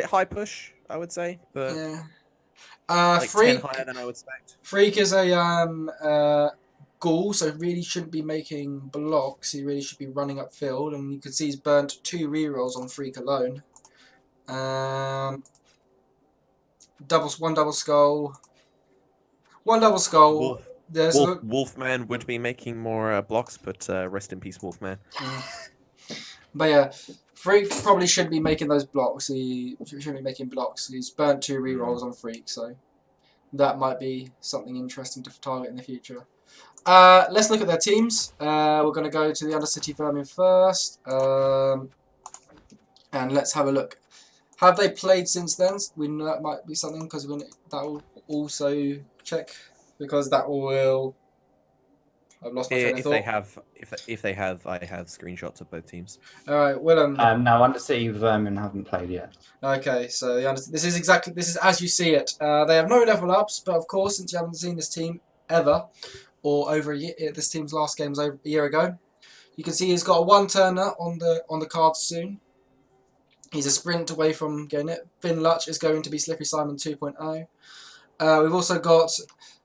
high push, I would say, but like Freak 10 higher than I would expect. Freak is a ghoul, so really shouldn't be making blocks. He really should be running upfield, and you can see he's burnt 2 rerolls on Freak alone. One double skull. Wolfman would be making more blocks, but rest in peace, Wolfman. But yeah, Freak probably shouldn't be making those blocks. He shouldn't be making blocks. He's burnt 2 rerolls on Freak, so that might be something interesting to target in the future. Let's look at their teams. We're going to go to the Undercity Vermin first, and let's have a look. Have they played since then? We know that might be something, because that will also check, because that will. I've lost my train of thought. If they have, I have screenshots of both teams. All right, Willem. No, Undercity Vermin haven't played yet. Okay, so this is as you see it. They have no level ups, but of course, since you haven't seen this team ever, or over a year, this team's last game was over a year ago. You can see he's got a 1-turner on the cards soon. He's a sprint away from getting it. Finn Lutch is going to be Slippery Simon 2.0. We've also got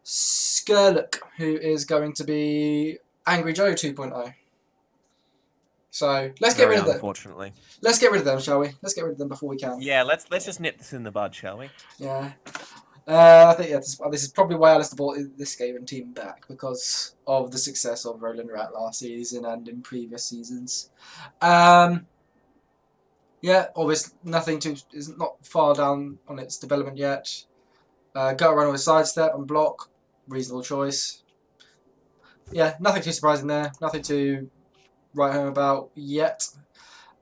Skurlock, who is going to be Angry Joe 2.0. So let's get rid of them. Unfortunately, let's get rid of them, shall we? Let's get rid of them before we can. Yeah, let's just nip this in the bud, shall we? Yeah. I think this is probably why Alistair bought this game and team back, because of the success of Roland Rat last season and in previous seasons. Yeah, obviously nothing is not far down on its development yet. Gut Runner with Sidestep and Block. Reasonable choice. Yeah, nothing too surprising there. Nothing to write home about yet.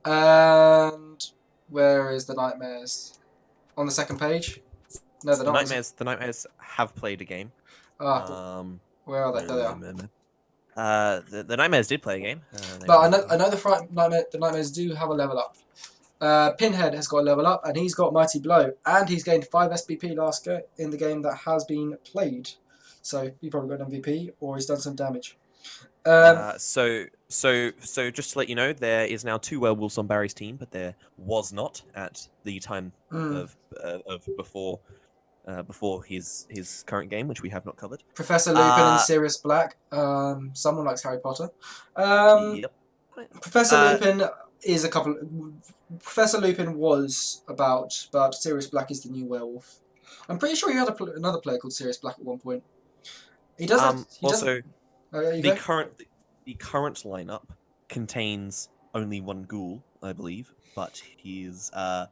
And where is the Nightmares? On the second page? No, they're The not. Nightmares have played a game. Where are they? There they are. The Nightmares did play a game. But I know the Nightmares do have a level up. Pinhead has got a level up, and he's got Mighty Blow, and he's gained 5 SPP in the game that has been played. So he probably got an MVP, or he's done some damage. So just to let you know, there is now 2 werewolves on Barry's team, but there was not at the time of before his current game, which we have not covered. Professor Lupin and Sirius Black. Someone likes Harry Potter. Yep. Professor Lupin is a couple. Professor Lupin was about, but Sirius Black is the new werewolf. I'm pretty sure he had another player called Sirius Black at one point. He does the current lineup contains only 1 ghoul, I believe, but he's the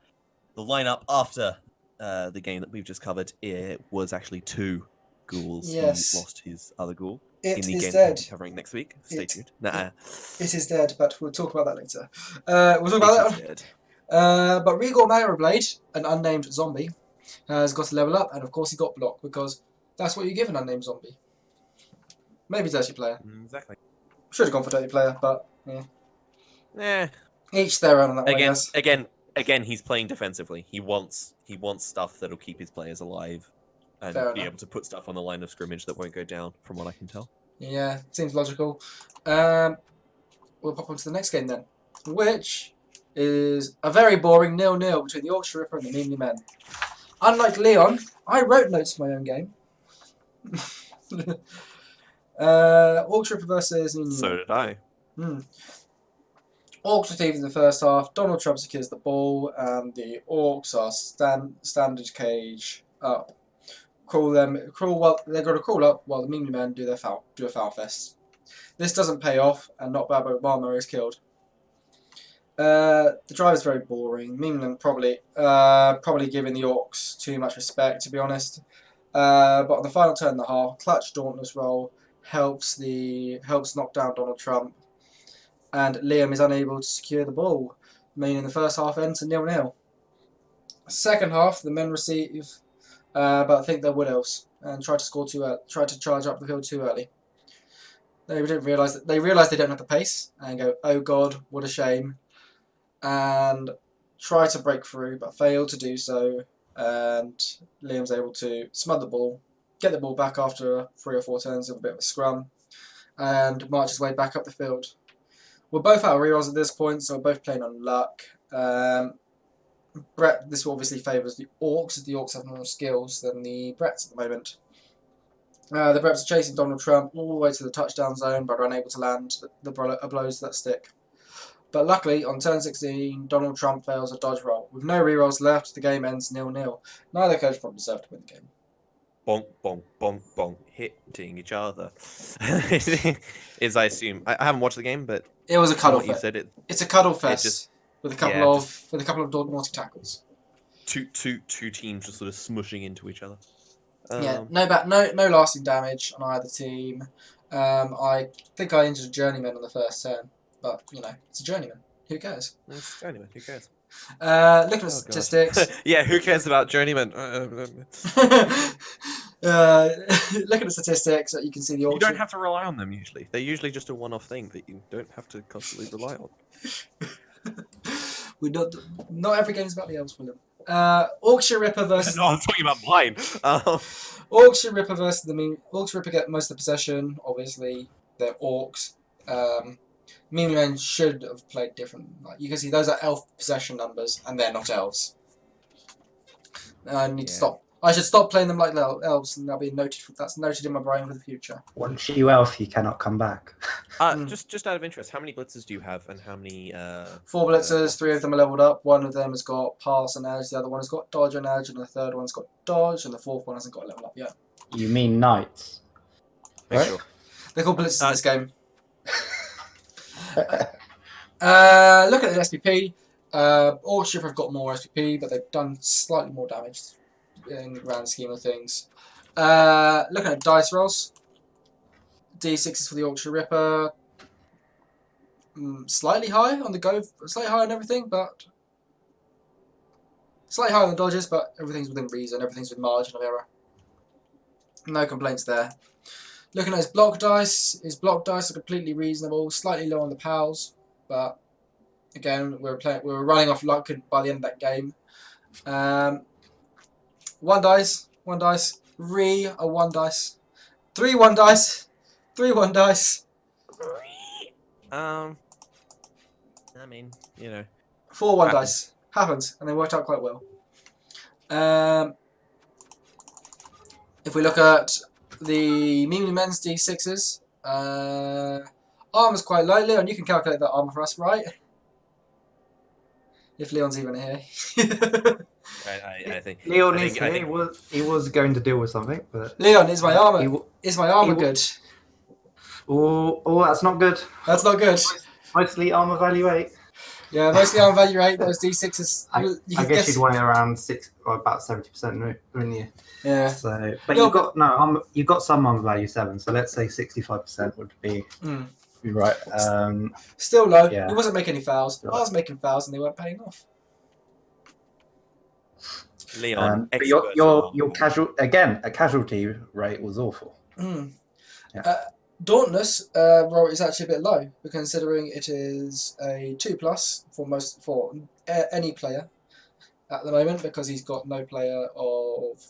lineup after the game that we've just covered. It was actually 2 ghouls. Yes. He lost his other ghoul. It in the is game dead. We'll be covering next week. Stay tuned. It is dead, but we'll talk about that later. We'll talk about that. Dead. But Regal Blade, an unnamed zombie, has got a level up, and of course he got Block, because that's what you give an unnamed zombie. Maybe Dirty Player. Exactly. Should have gone for Dirty Player, but Yeah. Each their own on that one, I guess. Again, he's playing defensively. He wants stuff that'll keep his players alive and be able to put stuff on the line of scrimmage that won't go down, from what I can tell. Yeah, seems logical. We'll pop on to the next game then, which is a very boring 0-0 between the Yorkshire Ripper and the Meanly Men. Unlike Leon, I wrote notes for my own game. Yorkshire Ripper versus Meanly Men. So did I. Orcs receive in the first half. Donald Trump secures the ball, and the Orcs are standard cage up. They're going to crawl up while the Meanly Men do a foul fest. This doesn't pay off, and not bad, but Obama is killed. The drive is very boring. Meanly Men probably giving the Orcs too much respect, to be honest. But on the final turn of the half, clutch Dauntless roll helps knock down Donald Trump, and Liam is unable to secure the ball, meaning the first half ends 0-0. Second half, the men receive, but I think they're wood elves and tried to charge up the field too early. They didn't realise that they don't have the pace and go, oh god, what a shame, and try to break through but fail to do so. And Liam's able to smother the ball, get the ball back after 3 or 4 turns of a bit of a scrum, and march his way back up the field. We're both out of rerolls at this point, so we're both playing on luck. This obviously favours the Orcs, as the Orcs have more skills than the Bretts at the moment. The Bretts are chasing Donald Trump all the way to the touchdown zone, but are unable to land the blows that stick. But luckily, on turn 16, Donald Trump fails a dodge roll. With no rerolls left, the game ends 0-0. Neither coach probably deserved to win the game. Bonk, bonk, bonk, bonk, hitting each other. Is I assume I haven't watched the game, but it was a cuddle fest. It's a cuddle fest with a couple of naughty tackles. Two teams just sort of smushing into each other. No lasting damage on either team. I think I injured a journeyman on the first turn, but it's a journeyman. Who cares? It's a journeyman. Who cares? Looking at statistics. Yeah, who cares about journeyman? Looking at statistics, you can see the Yorkshire. You don't have to rely on them usually. They're usually just a one-off thing that you don't have to constantly rely on. Not every game is about the elves, Willem. Yorkshire Ripper versus. No, I'm talking about mine. Yorkshire Ripper versus the Yorkshire Ripper get most of the possession. Obviously, they're Orcs. Meanly Men should have played different. You can see those are elf possession numbers, and they're not elves. I need to stop. I should stop playing them like elves, and that's noted in my brain for the future. Once you elf, you cannot come back. Just out of interest, how many blitzers do you have, and how many? 4 blitzers. 3 of them are leveled up. 1 of them has got pass and edge. The other one has got dodge and edge, and the third one's got dodge, and the 4th one hasn't got a level up yet. You mean knights? Make sure. They're called blitzers in this game. Look at the SPP. Yorkshire have got more SPP, but they've done slightly more damage. in the grand scheme of things. Looking at dice rolls. D6s for the Yorkshire Ripper. Slightly high on the go, slightly high on everything, but slightly high on the dodges, but everything's within reason, everything's with margin of error. No complaints there. Looking at his block dice are completely reasonable, slightly low on the pals, but again, we were running off luck by the end of that game. One dice, one dice, a one dice, 3 1 dice, 3 1 dice. I mean, you know. 4 1 Happens. dice. Happens, and they worked out quite well. If we look at the Mealy Men's D6s, armor's quite low. Leon, you can calculate that armor for us, right? If Leon's even here. I think Leon I is think, I here. think, He was going to deal with something, but Leon, is my armor he- good? oh, that's not good. That's not good. Mostly armor value 8. Yeah, mostly armor value 8. Those D6s. I guess you'd want it around 6 or about 70%, wouldn't you? Yeah. So, but No, you got some armor value 7. So let's say 65% would be right. Still low. Yeah. He wasn't making any fouls. Right. I was making fouls and they weren't paying off. Leon, but expert your on a casualty rate was awful. Yeah. Dauntless roll is actually a bit low, considering it is a 2+ for any player at the moment, because he's got no player of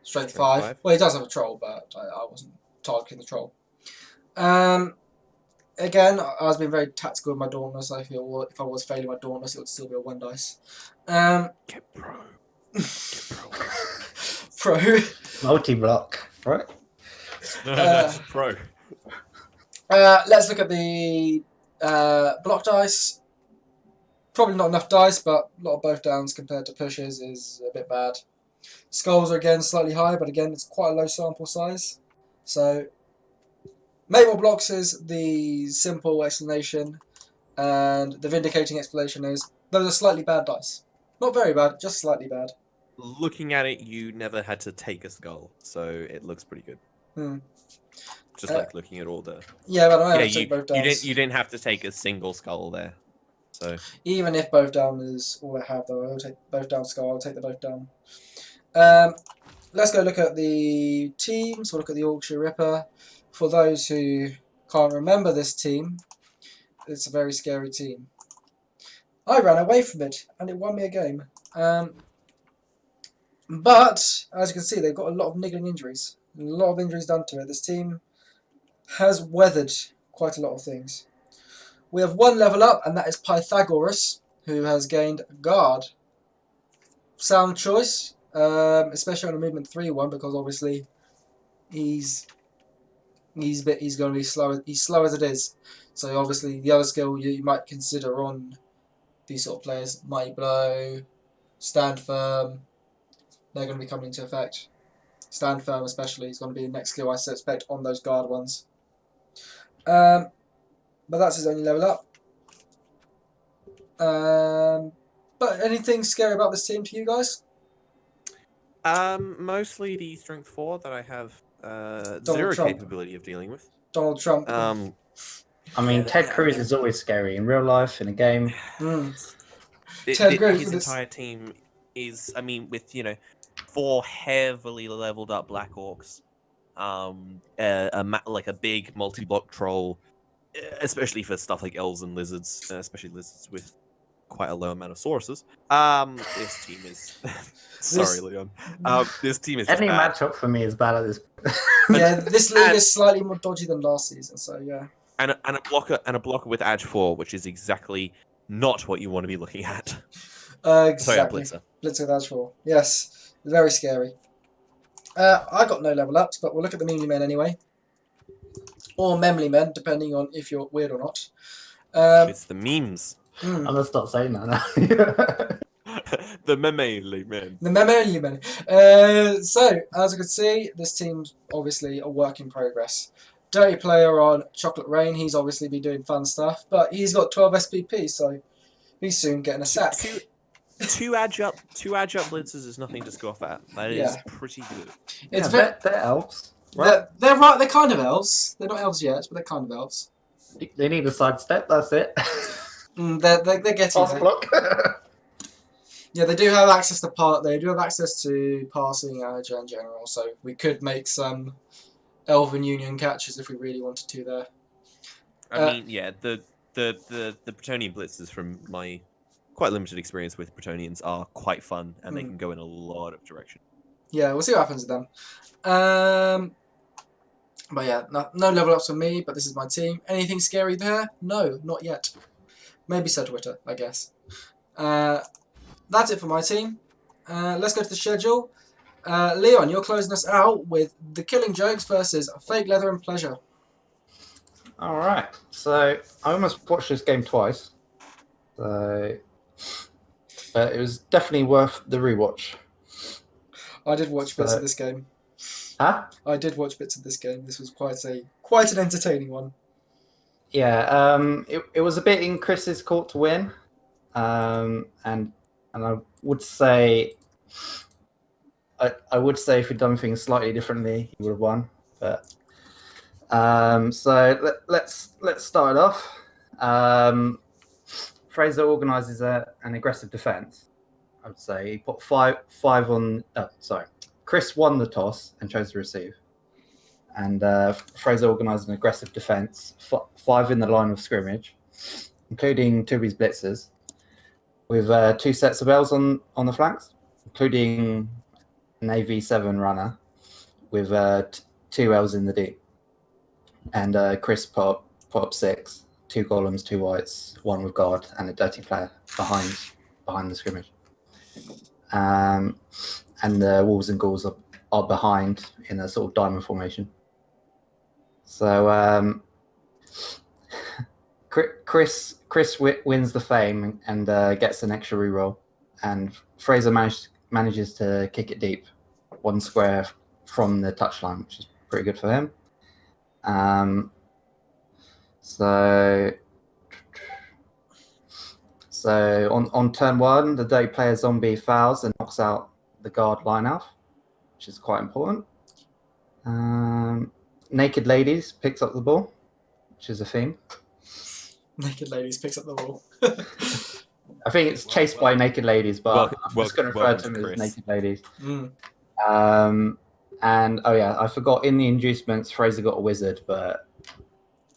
strength 5. Well, he does have a troll, but I wasn't targeting the troll. Again, I was being very tactical with my Dauntless. I feel if I was failing my Dauntless, it would still be a 1 dice. Get pro. Pro. Multi-block, right? No, that's pro. Let's look at the block dice. Probably not enough dice, but a lot of both downs compared to pushes is a bit bad. Skulls are again slightly high, but again it's quite a low sample size. So make more blocks is the simple explanation, and the vindicating explanation is those are slightly bad dice. Not very bad, just slightly bad. Looking at it, you never had to take a skull, so it looks pretty good. Just like looking at all the. Yeah, but I Yeah, have to take both downs. you didn't have to take a single skull there. So Even if both down is all I have, though, I'll take both down skull. I'll take the both down. Let's go look at the teams. We'll look at the Yorkshire Ripper. For those who can't remember this team, it's a very scary team. I ran away from it, and it won me a game. But, as you can see, they've got a lot of niggling injuries. A lot of injuries done to it. This team has weathered quite a lot of things. We have 1 level up, and that is Pythagoras, who has gained Guard. Sound choice, especially on a movement 3-1, because obviously he's going to be slow. He's slow as it is. So obviously the other skill you might consider on these sort of players, Mighty Blow, Stand Firm, they're going to be coming into effect. Stand Firm especially is going to be the next skill I suspect on those Guard ones. But that's his only level up. But anything scary about this team to you guys? mostly the strength 4 that I have Donald 0 Trump. capability of dealing with. Donald Trump. I mean, Ted Cruz is always scary in real life, in a game. Ted Cruz his with this- entire team is, I mean, with 4 heavily leveled up Black Orcs, like a big multi-block troll, especially for stuff like elves and lizards, especially lizards with quite a low amount of sources. This team is sorry, Leon. This team is just Any bad. matchup for me is bad at this. Yeah, this league is slightly more dodgy than last season, so yeah. And a blocker with Edge 4, which is exactly not what you want to be looking at. Exactly. Sorry, Blitzer. Blitzer with Ashfall. Yes, very scary. I got no level ups, but we'll look at the Mealy Men anyway. Or Memly Men, depending on if you're weird or not. It's the memes. I'm gonna stop saying that now. The Memely Men. The Memly Men. So, as you can see, this team's obviously a work in progress. Dirty player on Chocolate Rain, he's obviously been doing fun stuff, but he's got 12 SPP, so he's soon getting a sack. two agile blitzers is nothing to scoff at. That is Yeah. pretty good. It's they're elves, right? they're right. They're kind of elves. They're not elves yet, but they're kind of elves. They need a sidestep. That's it. They're getting Pass there. block. Yeah, they do have access to They do have access to passing in general, so we could make some Elven Union catches if we really wanted to there. I mean, yeah, the Bretonian blitzers from my quite limited experience with Bretonians are quite fun, and they can go in a lot of directions. Yeah, we'll see what happens with them. But yeah, no level ups for me, but this is my team. Anything scary there? No, not yet. Maybe Sedwitter, I guess. That's it for my team. Let's go to the schedule. Leon, you're closing us out with the Killing Jokes versus Fake Leather and Pleasure. All right. So I almost watched this game twice. So, but it was definitely worth the rewatch. I did watch bits of this game. Huh? I did watch bits of this game. This was quite an entertaining one. Yeah. It was a bit in Chris's court to win. And I would say, I would say if he'd done things slightly differently, he would have won. But so let's start off. Fraser organises an aggressive defence. I would say he put five on. Chris won the toss and chose to receive, and Fraser organised an aggressive defence. 5 in the line of scrimmage, including 2 of his blitzers, with 2 sets of L's on the flanks, including an AV7 runner with 2 L's in the deep. And Chris put up 6, 2 columns, 2 whites, 1 with guard, and a dirty player behind the scrimmage. And the Wolves and Ghouls are behind in a sort of diamond formation. So Chris wins the fame and gets an extra reroll, and Fraser manages to kick it deep, 1 square from the touchline, which is pretty good for him. So on turn 1, the dirty player zombie fouls and knocks out the guard line elf, which is quite important. Naked Ladies picks up the ball, which is a theme. Naked Ladies picks up the ball. I think it's chased by Naked Ladies, but I'm just going to refer to them as Naked Ladies. And oh yeah, I forgot, in the inducements, Fraser got a wizard, but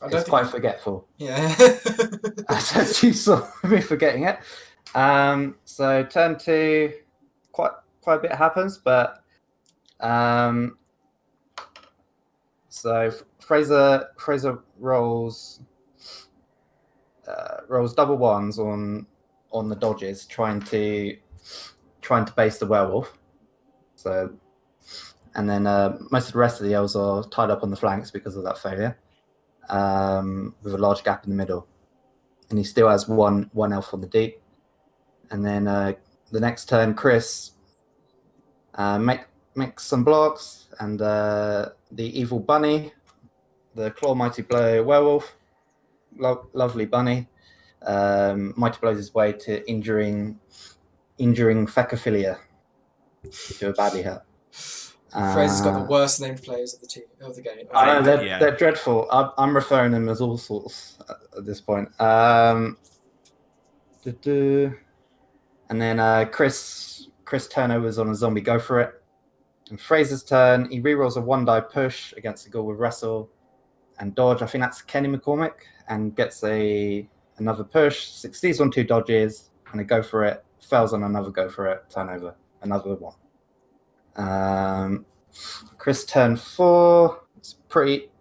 it's quite forgetful. Yeah. As you saw me forgetting it. So turn 2, quite a bit happens, but so Fraser rolls double ones on the dodges, trying to base the werewolf. So, and then most of the rest of the elves are tied up on the flanks because of that failure, with a large gap in the middle. And he still has one elf on the deep. And then the next turn, Chris makes some blocks, and the evil bunny, the Claw Mighty Blow werewolf, lovely bunny, mighty blows his way to injuring Fecophilia, who are badly hurt. Fraser's got the worst named players of the game. I know, they're dreadful. I'm referring them as all sorts at this point. And then Chris turnovers on a zombie, go for it. And Fraser's turn, he rerolls a 1-die push against the ghoul with wrestle and dodge. I think that's Kenny McCormick, and gets another push, succeeds on 2 dodges, and a go for it, fails on another go for it, turnover, another 1. Chris turn 4, it's pretty.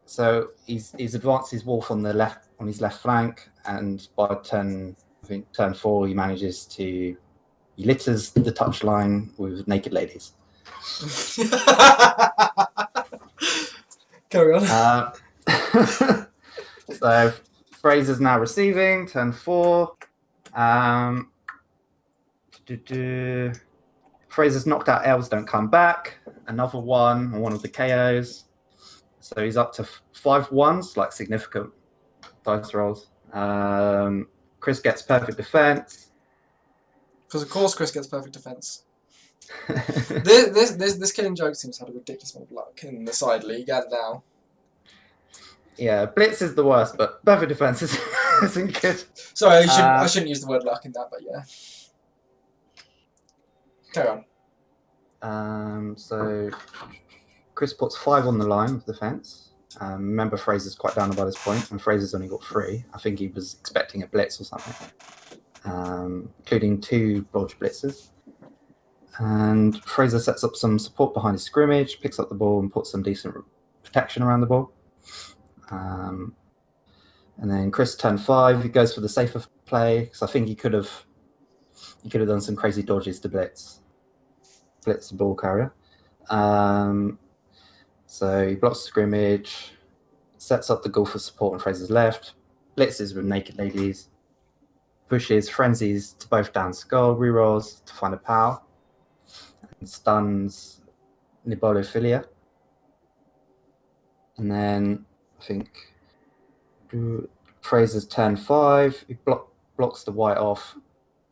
So he's advanced his wolf on his left flank, and by turn 4 he manages to. He litters the touchline with Naked Ladies. Carry on. So Fraser's now receiving, turn 4. Fraser's knocked out elves don't come back. Another 1 on one of the KOs. So he's up to 5 1s, like significant dice rolls. Chris gets perfect defense. Because of course Chris gets perfect defense. This Killing Joke seems to have a ridiculous amount of luck in the side league and now. Yeah, Blitz is the worst, but perfect defense isn't good. Sorry, I shouldn't use the word luck in that, but yeah. Carry on. So Chris puts 5 on the line of defense. Remember, Fraser's quite down by this point, and Fraser's only got 3. I think he was expecting a blitz or something, including 2 dodge blitzes. And Fraser sets up some support behind his scrimmage, picks up the ball, and puts some decent protection around the ball. And then Chris turn 5. He goes for the safer play because I think he could have done some crazy dodges to blitz the ball carrier. So he blocks the scrimmage, sets up the goal for support on Fraser's left, blitzes with naked ladies, pushes frenzies to both down skull, rerolls to find a pal, and stuns Nibolophilia. And then I think Fraser's turn 5. He blocks the white off,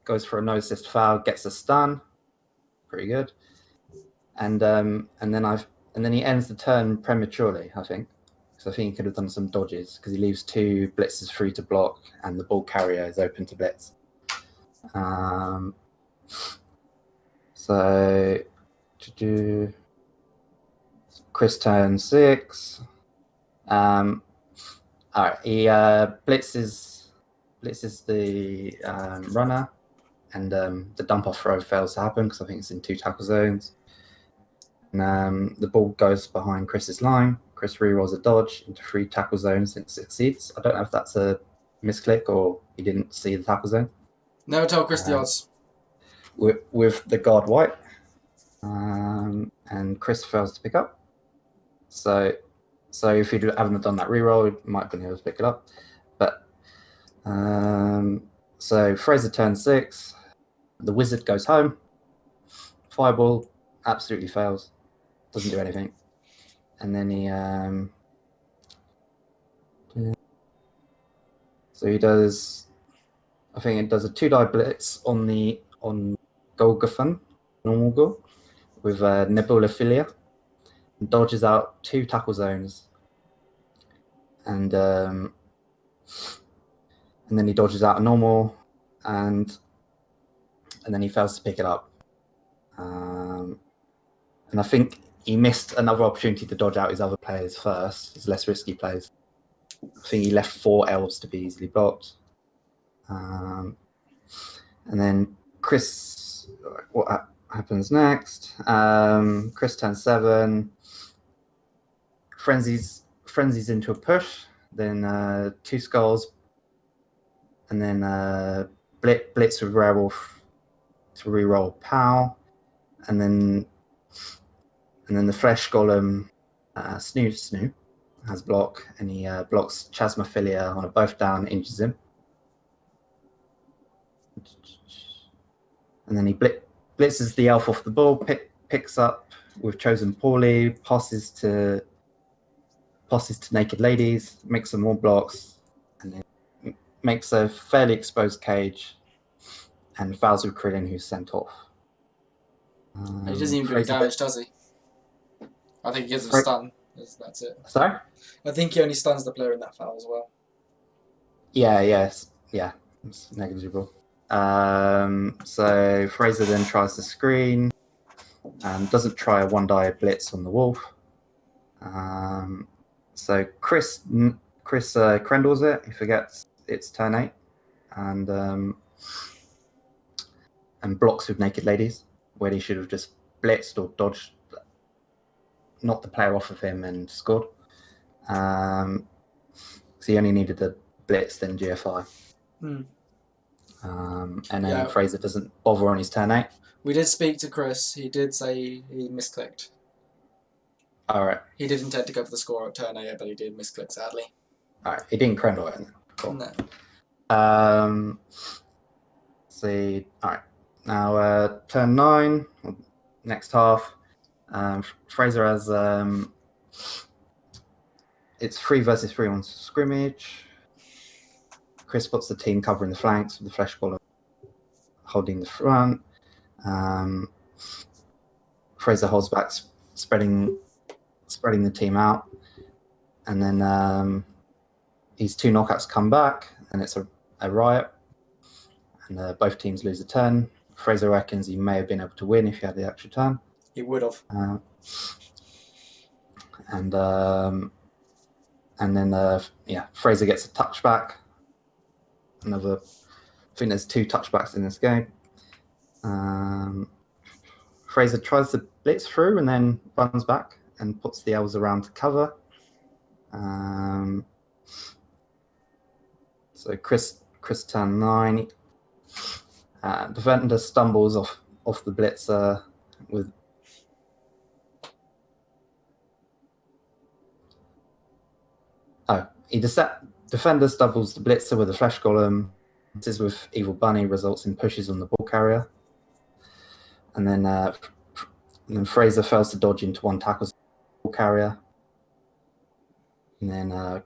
goes for a no assist foul, gets a stun, pretty good. And then he ends the turn prematurely, I think. So I think he could have done some dodges because he leaves 2 blitzes free to block, and the ball carrier is open to blitz. So to do Chris turn 6. All right, he blitzes the runner, and the dump off throw fails to happen because I think it's in 2 tackle zones. And the ball goes behind Chris's line. Chris rerolls a dodge into 3 tackle zones and succeeds. I don't know if that's a misclick or he didn't see the tackle zone. Never tell Chris the odds. With the guard white. And Chris fails to pick up. So if he hadn't done that reroll, he might have been able to pick it up. But so Fraser turns 6. The wizard goes home. Fireball absolutely fails. Doesn't do anything. And then he so he does, I think it does a 2-die blitz on Golgothan, normal goal, with Nebulophilia, and dodges out 2 tackle zones. And then he dodges out a normal, and then he fails to pick it up. And I think he missed another opportunity to dodge out his other players first, his less risky plays. I think he left 4 L's to be easily blocked. And then Chris, what happens next? Chris turns 7. Frenzies into a push, then 2 skulls, and then blitz with werewolf to reroll POW, and then the flesh golem Snoo has block, and he blocks Chasmophilia on a both down, injures him, and then he blitzes the elf off the ball, picks up with chosen poorly, passes to naked ladies, makes some more blocks, and then makes a fairly exposed cage, and fouls with Krillin, who's sent off. He doesn't even do any damage, does he? I think he gives him a stun. That's it. Sorry? I think he only stuns the player in that foul as well. Yeah, it's negligible. So Fraser then tries to screen, doesn't try a 1-die blitz on the wolf. So Chris Crendles it. He forgets it's turn 8, and blocks with naked ladies, where he should have just blitzed or dodged, knocked the player off of him and scored. So he only needed a blitz, then GFI. And then Fraser doesn't bother on his turn 8. We did speak to Chris. He did say he misclicked. All right. He did intend to go for the score at turn 8, but he did misclick, sadly. All right. He didn't Crendle it. Cool. No. See. All right. Now turn 9, next half. Fraser has it's 3 versus 3 on scrimmage. Chris puts the team covering the flanks with the flesh column holding the front. Fraser holds back, spreading the team out, and then these 2 knockouts come back, and it's a riot, and both teams lose a turn. Fraser reckons he may have been able to win if he had the extra turn. He would have. And then Fraser gets a touchback. I think there's 2 touchbacks in this game. Fraser tries to blitz through and then runs back and puts the elves around to cover. So Chris turn 9. Defender stumbles off the blitzer with. Defender stumbles the blitzer with a flesh golem. This is with Evil Bunny, results in pushes on the ball carrier. And then Fraser fails to dodge into 1 tackles ball carrier. And then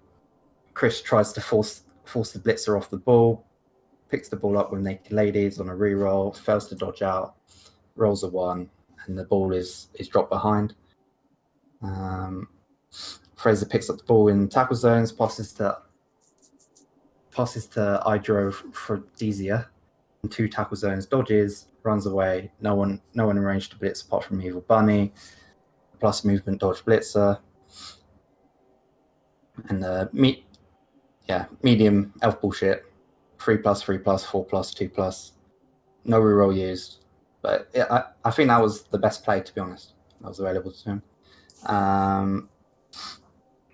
Chris tries to force the blitzer off the ball, picks the ball up with naked ladies on a reroll, fails to dodge out, rolls a 1, and the ball is dropped behind. Fraser picks up the ball in tackle zones, passes to Hydrophrodisia in 2 tackle zones, dodges, runs away. No one arranged to blitz apart from Evil Bunny, plus movement dodge blitzer. And medium elf bullshit, 3+, 3+, 4+, 2+. No reroll used, but I think that was the best play, to be honest. That was available to him.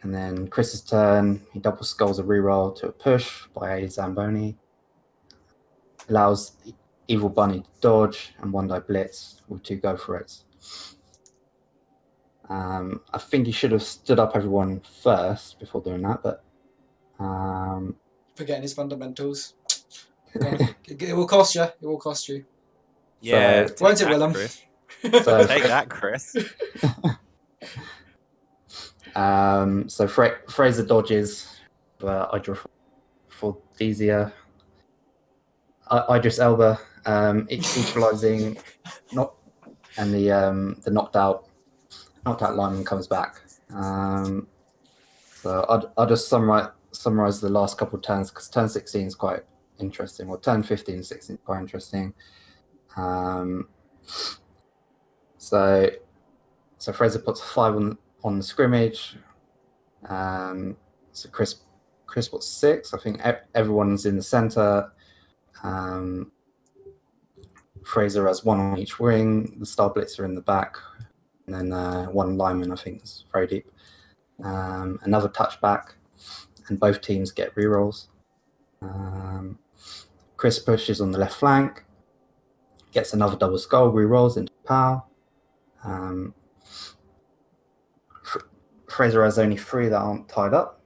And then Chris's turn, he double skulls a reroll to a push by a Zamboni. Allows Evil Bunny to dodge and 1 die blitz with 2 go for it. I think he should have stood up everyone first before doing that, but Forgetting his fundamentals. It will cost you. It will cost you. Yeah, So- Won't it, Willem? Chris. So, Take that, Chris. so Fraser dodges Hydrophrodisia. Idris Elba equalizing, and the knocked out lineman comes back. So I'll just summarize the last couple of turns, because turn 16 is quite interesting, or turn 15 and 16 is quite interesting. So Fraser puts 5 on the scrimmage. So Chris puts 6. I think everyone's in the center. Fraser has 1 on each wing. The Star Blitzer in the back, and then 1 lineman, I think, is very deep. Another touchback, and both teams get rerolls. Chris pushes on the left flank, gets another double skull, rerolls into power. Fraser has only 3 that aren't tied up.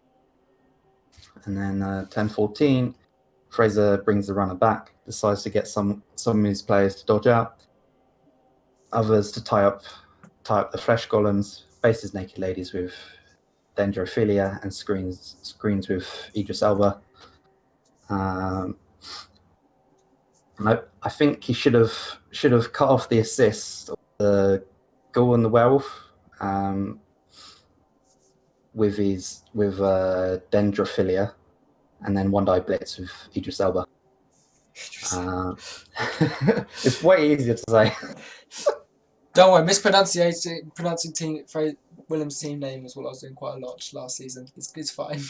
And then 10-14, Fraser brings the runner back, decides to get some of his players to dodge out, others to tie up the flesh golems, bases naked ladies with dendrophilia, and screens with Idris Elba. And I think he should have cut off the assist of the goal on the werewolf with dendrophilia, and then 1 die blitz with Idris Elba. It's way easier to say. Don't worry, pronouncing Willem's team name was what I was doing quite a lot last season. It's fine.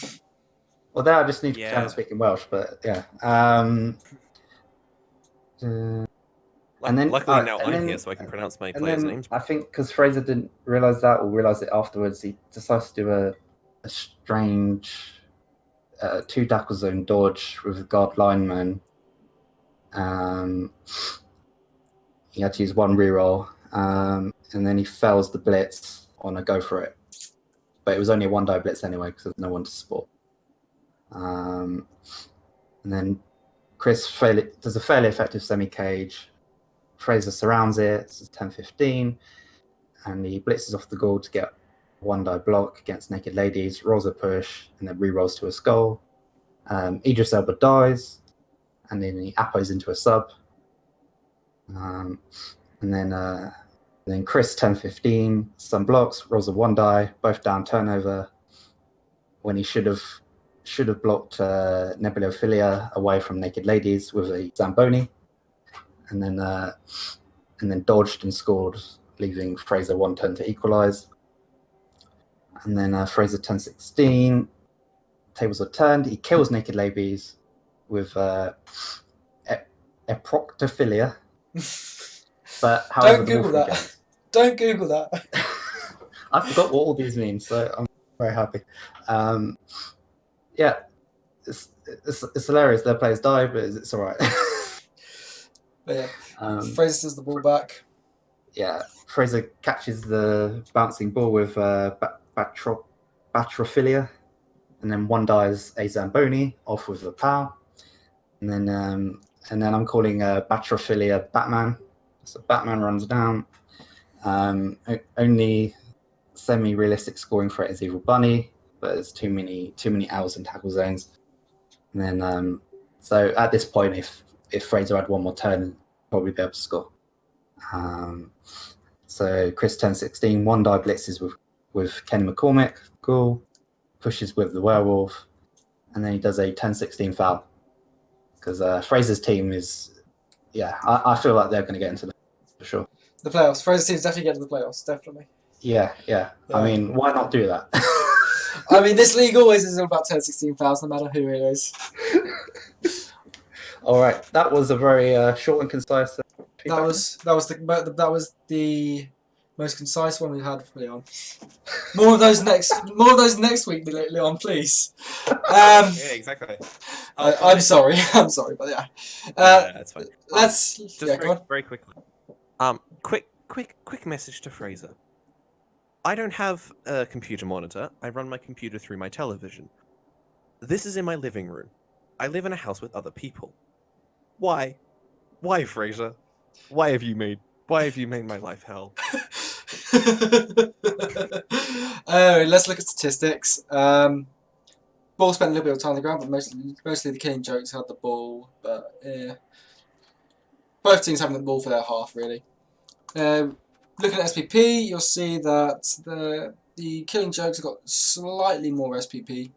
Well, there I just need to Yeah. pretend to speak in Welsh, but yeah. And then- Luckily now and I'm then- here, so I can pronounce my And players' then names. I think because Fraser didn't realize that, or realize it afterwards, he decides to do a strange 2 tackle zone dodge with a guard lineman. He had to use 1 reroll, and then he fails the blitz on a go for it. But it was only a 1 die blitz anyway, because there's no one to support. And then Chris does a fairly effective semi-cage. Fraser surrounds it. This is 10-15, and he blitzes off the goal to get 1 die block against naked ladies, rolls a push, and then re-rolls to a skull. Idris Elba dies, and then he appos into a sub. And then Chris 10-15, some blocks, rolls a 1 die, both down turnover. When he should have blocked Nebulophilia away from Naked Ladies with a Zamboni, and then dodged and scored, leaving Fraser 1 turn to equalise. And then Fraser 10-16, tables are turned. He kills Naked Ladies with Eproctophilia. But however, Don't Google that. regains. Don't Google that. I forgot what all these mean, so I'm very happy. Yeah, it's hilarious. Their players die, but it's all right. But yeah, Fraser does the ball back. Yeah, Fraser catches the bouncing ball with Batrophilia, and then 1 dies a Zamboni off with a POW, and then I'm calling Batrophilia Batman. So Batman runs down. Only semi-realistic scoring threat is Evil Bunny, but there's too many owls and tackle zones. And then so at this point, if Fraser had 1 more turn, he'd probably be able to score. So Chris 10-16, 1 die blitzes with Ken McCormick, cool, pushes with the werewolf, and then he does a 10-16 foul. Because Fraser's team is, I feel like they're going to get into for sure. The playoffs. Fraser's team's definitely get to the playoffs, definitely. Yeah. I mean, why not do that? I mean, this league always is all about 10-16 fouls, no matter who it is. All right, that was a very short and concise. That was the most concise one we had, Leon. More of those next week, Leon, please. Yeah, exactly. I'm sorry, but yeah. That's fine. Let's Just very quickly. Quick message to Fraser. I don't have a computer monitor. I run my computer through my television. This is in my living room. I live in a house with other people. Why? Why, Fraser? Why have you made my life hell? Let's look at statistics. Ball spent a little bit of time on the ground, but mostly the Killing Jokes had the ball. But both teams having the ball for their half, really. Looking at SPP, you'll see that the Killing Jokes have got slightly more SPP.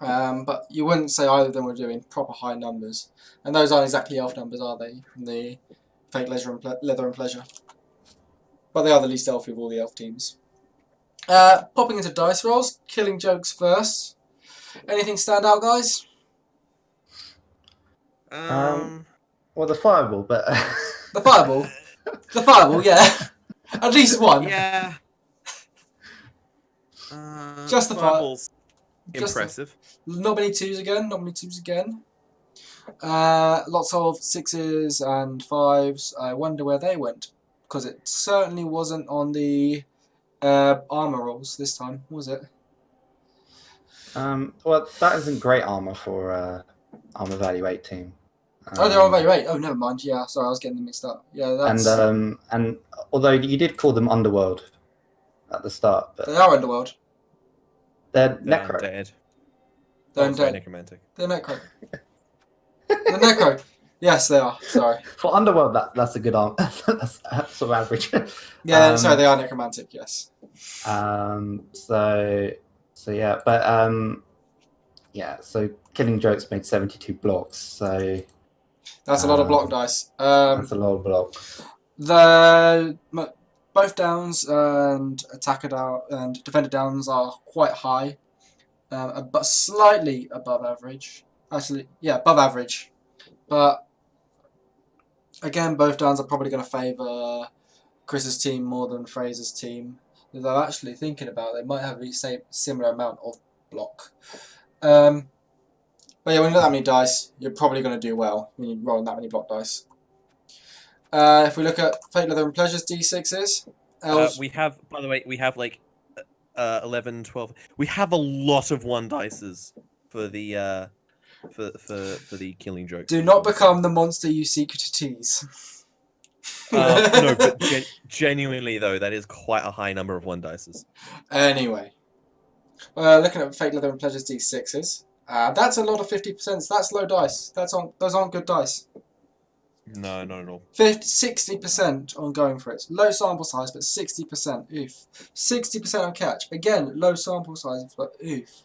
But you wouldn't say either of them were doing proper high numbers. And those aren't exactly elf numbers, are they? From the Fake Leather and Pleasure. But they are the least elfy of all the elf teams. Popping into dice rolls, Killing Jokes first. Anything stand out, guys? Well, the fireball, but The fireball? The fireball, yeah. At least one. Yeah. Just the fireball's impressive. Not many twos again. Lots of 6s and 5s. I wonder where they went. Because it certainly wasn't on the armor rolls this time, was it? well, that isn't great armor for armor value 8 team. They're on value 8. Oh, never mind. Yeah, sorry, I was getting them mixed up. Yeah, that's... And although you did call them Underworld at the start, but They are Underworld. they're Necro. Dead. They're Sorry, undead. necromantic. They're Necro. They're Necro. Yes, they are. Sorry. For Underworld, that's a good arm. That's sort of average. Yeah, sorry, they are necromantic. Yes. So yeah, but yeah. So Killing Jokes made 72 blocks. So That's a lot of block dice. that's a lot of block. Both downs and attacker down and defender downs are quite high, but slightly above average. Actually, yeah, above average. But again, both downs are probably going to favour Chris's team more than Fraser's team. Though actually thinking about it, they might have the same similar amount of block. But yeah, when you got that many dice, you're probably going to do well when you're rolling that many block dice. If we look at Fate, Leather and Pleasures D6s, We have, by the way, we have like 11, 12. We have a lot of 1 dices for the for the Killing Joke. do not become the monster you seek to tease. No, but genuinely though, that is quite a high number of 1 dices. Anyway, looking at Fate, Leather and Pleasures D6s, that's a lot of 50%. That's low dice. Those aren't good dice. No, not at all. 60% on going for it. Low sample size, but 60%. Oof. 60% on catch. Again, low sample size, but oof.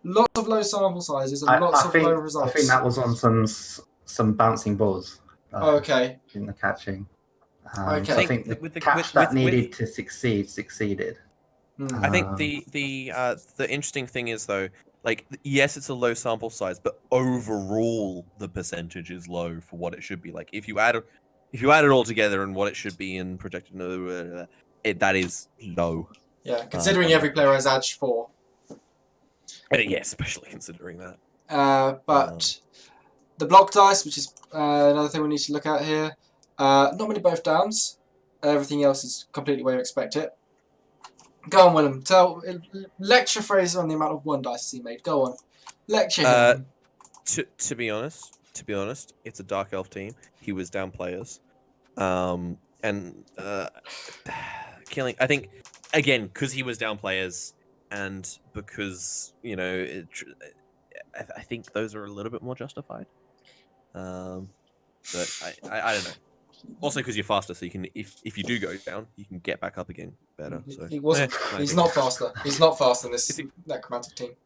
Lots of low sample sizes and lots of low results. I think that was on some bouncing balls. Okay. In the catching. Okay. So I think the catch that needed to succeeded. I think the interesting thing is though, like yes, it's a low sample size, but overall the percentage is low for what it should be. Like if you add it all together and what it should be in projected, that is low. Yeah, considering every player has edge 4. Yeah, especially considering that. But the block dice, which is another thing we need to look at here. Not many both downs. Everything else is completely where you expect it. Go on, Willem. Lecture Fraser on the amount of 1 dice he made. Go on. Lecture him. To be honest, it's a Dark Elf team. He was down players. And killing. I think again because he was down players, and because I think those are a little bit more justified. But I don't know. Also, because you're faster, so you can if you do go down, you can get back up again better. So He wasn't. He's not faster. He's not faster than this necromantic team.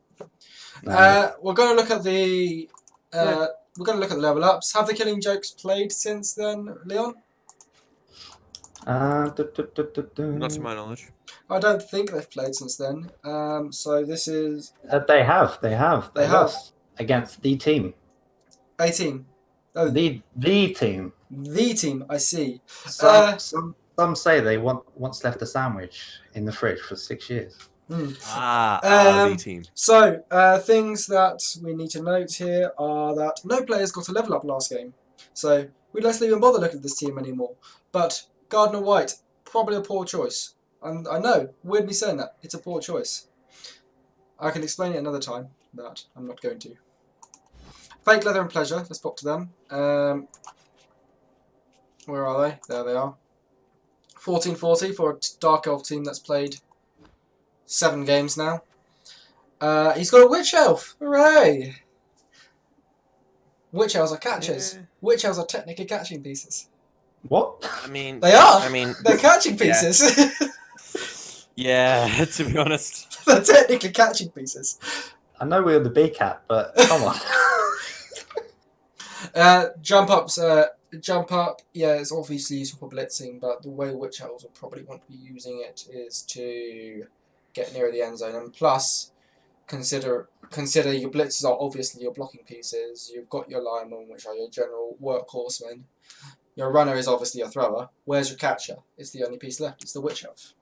No. We're going to look at the. We're going to look at the level ups. Have the Killing Jokes played since then, Leon? not to my knowledge. I don't think they've played since then. So this is They have. They lost against the team. 18. Oh, The team. the team. I see. Some say they once left a sandwich in the fridge for 6 years. The team. So things that we need to note here are that no players got a level up last game. So we let's even bother looking at this team anymore. But Gardner White, probably a poor choice. And I know, weird me saying that. It's a poor choice. I can explain it another time, but I'm not going to. Fake Leather and Pleasure, let's pop to them. Where are they? There they are. 1440 for a Dark Elf team that's played 7 games now. He's got a Witch Elf! Hooray! Witch Elves are catchers. Yeah. Witch Elves are technically catching pieces. What? I mean, They are! I mean, They're catching pieces! yeah. To be honest, They're technically catching pieces. I know we're the big cat, but come on. Jump up, yeah, it's obviously useful for blitzing, but the way Witch Elves will probably want to be using it is to get nearer the end zone. And plus, consider your blitzers are obviously your blocking pieces. You've got your linemen, which are your general workhorsemen. Your runner is obviously your thrower. Where's your catcher? It's the only piece left. It's the Witch Elf.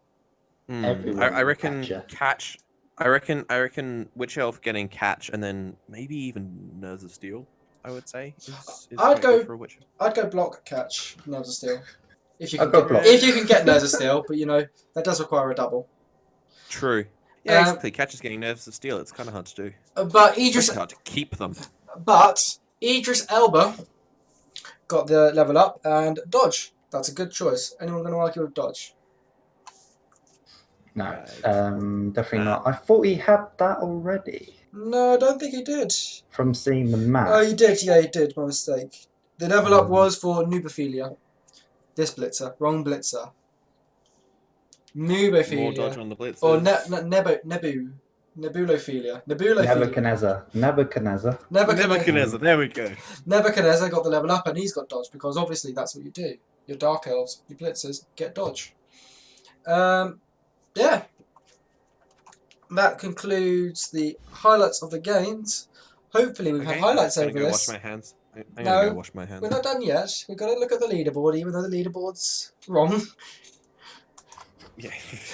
I reckon catch. I reckon Witch Elf getting catch, and then maybe even Nerves of Steel. I would say. I'd go for a Witch. I'd go block, catch, Nerves of Steel. If you I'd can go block. if you can get Nerves of Steel, but that does require a double. True. Yeah, exactly. Catch is getting Nerves of Steel. It's kind of hard to do. But It's hard to keep them. But Idris Elba got the level up and dodge. That's a good choice. Anyone going to argue with dodge? No, definitely not. I thought he had that already. No, I don't think he did. From seeing the map. Oh, he did. Yeah, he did. My mistake. The level up was for Nubophilia. This blitzer. Wrong blitzer. More dodge Nubophilia. on the blitz. Or Nebulophilia. Nebulophilia. Nebuchadnezzar. There we go. Nebuchadnezzar got the level up and he's got dodge because obviously that's what you do. Your Dark Elves, your blitzers, get dodge. Yeah. That concludes the highlights of the games. Hopefully we've had highlights over this. Wash my hands. I'm gonna go wash my hands. We're not done yet. We've got to look at the leaderboard, even though the leaderboard's wrong. Yeah.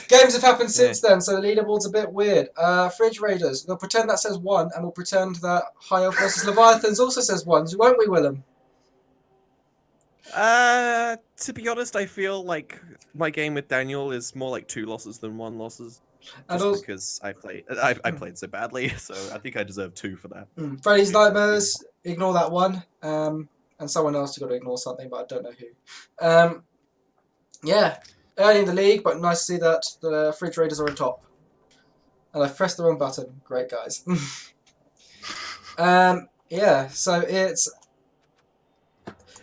Games have happened since then, so the leaderboard's a bit weird. Fridge Raiders. We'll pretend that says 1, and we'll pretend that High Elf versus Leviathans also says 1, won't we, Willem? To be honest, I feel like my game with Daniel is more like 2 losses than 1 losses. Just because I played so badly, so I think I deserve 2 for that. Freddy's Nightmares, ignore that one. And someone else has got to ignore something, but I don't know who. Yeah, early in the league, but nice to see that the Fridge Raiders are on top. And I pressed the wrong button. Great, guys. Yeah, so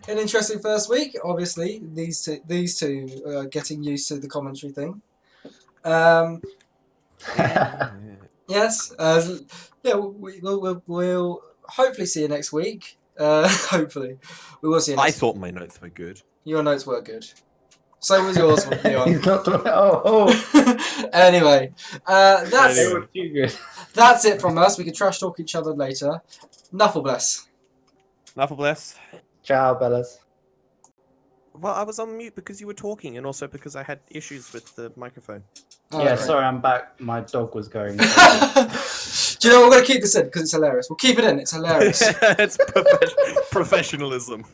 an interesting first week. Obviously, these two getting used to the commentary thing. Yes. Yeah. We'll hopefully see you next week. Hopefully, we will see you I next. thought my notes were good. Your notes were good. So was yours, Leon. He's not doing. Oh, Anyway, that's they Anyway. were too good. that's it from us. We can trash talk each other later. Nuffle bless. Enough of bless. Ciao, Bellas. Well, I was on mute because you were talking, and also because I had issues with the microphone. Oh, Yeah, great. sorry, I'm back. My dog was going. Do you know what? We're going to keep this in because it's hilarious. We'll keep it in. It's hilarious. It's professionalism.